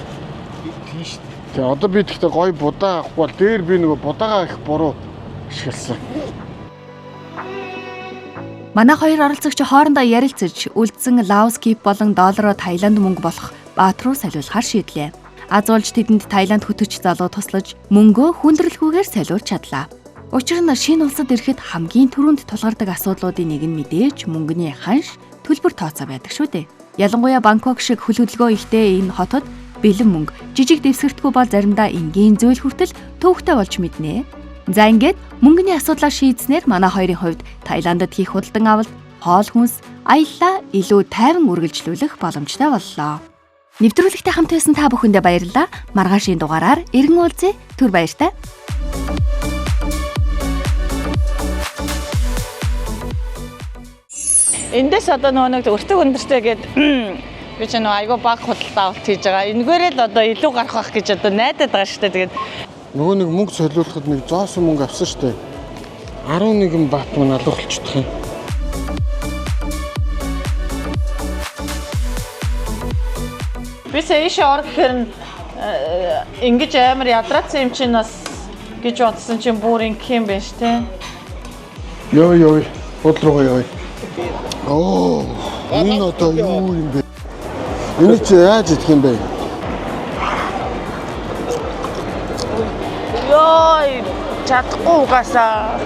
Тийш. Тэгээ одоо би тэгтээ гой будаа авахгүй бол дээр би нөгөө будаагаа их буруу ашигласан. Манай хоёр оролцогч хоорондоо ярилцаж үлдсэн Лаос кип болон доллараар Таиланд мөнгө болох баат руу солиулахар шийдлээ. Аз уулж тэдэнд Таиланд хөтөч залуу туслаж мөнгөө хүндрэлгүйгээр солиулж чадлаа. Учир нь шинэ улсад ирэхэд хамгийн түрүүнд тулгардаг асуудлуудын нэг нь мэдээж мөнгөний ханш төлбөр тооцоо байдаг шүү дээ. Ялангуяа Бангкок шиг хөл хөдөлгөөн ихтэй энэ хотод бэлэн мөнгө жижиг дэвсгэртгүй бол заримдаа энгийн зөөл хүртэл төвөгтэй болж мэднэ. За ингээд мөнгөний асуудлаа шийдснээр манай хоёрын хувьд Таиландд хийх худалдан авалт, хоол хүнс, аяллаа илүү тайван үргэлжлүүлэх боломжтой боллоо. Нэвтрүүлэгтээ хамт байсан та бүхэндээ баярлалаа. Маргаашийн дугаараар иргэн уулзъя. Түр баяртай. Эндээс одоо нэг өртөг өндөртэй гээд би ч айгүй баг худалдаа авалт хийж байгаа. Энэгээрээ л одоо илүү гарах байх гэж одоо найдаад байгаа шүү дээ. Тэгээд нөгөө нэг мөнгө солиулахад нэг зоосон мөнгө авсан шүү дээ. 11 бат мөн алуулчихдаг юм. би саяш ор гэхээр ингэж амар ядрацсан юм чинь бас гэж бодсон чинь бүр ингэх юм байна шүү дээ. Йой. Бод руугаа явъя. Оо, энэ одоо юу юм бэ? Энэ чи яаж идэх юм бэ? Йой, чадахгүй угаасаа.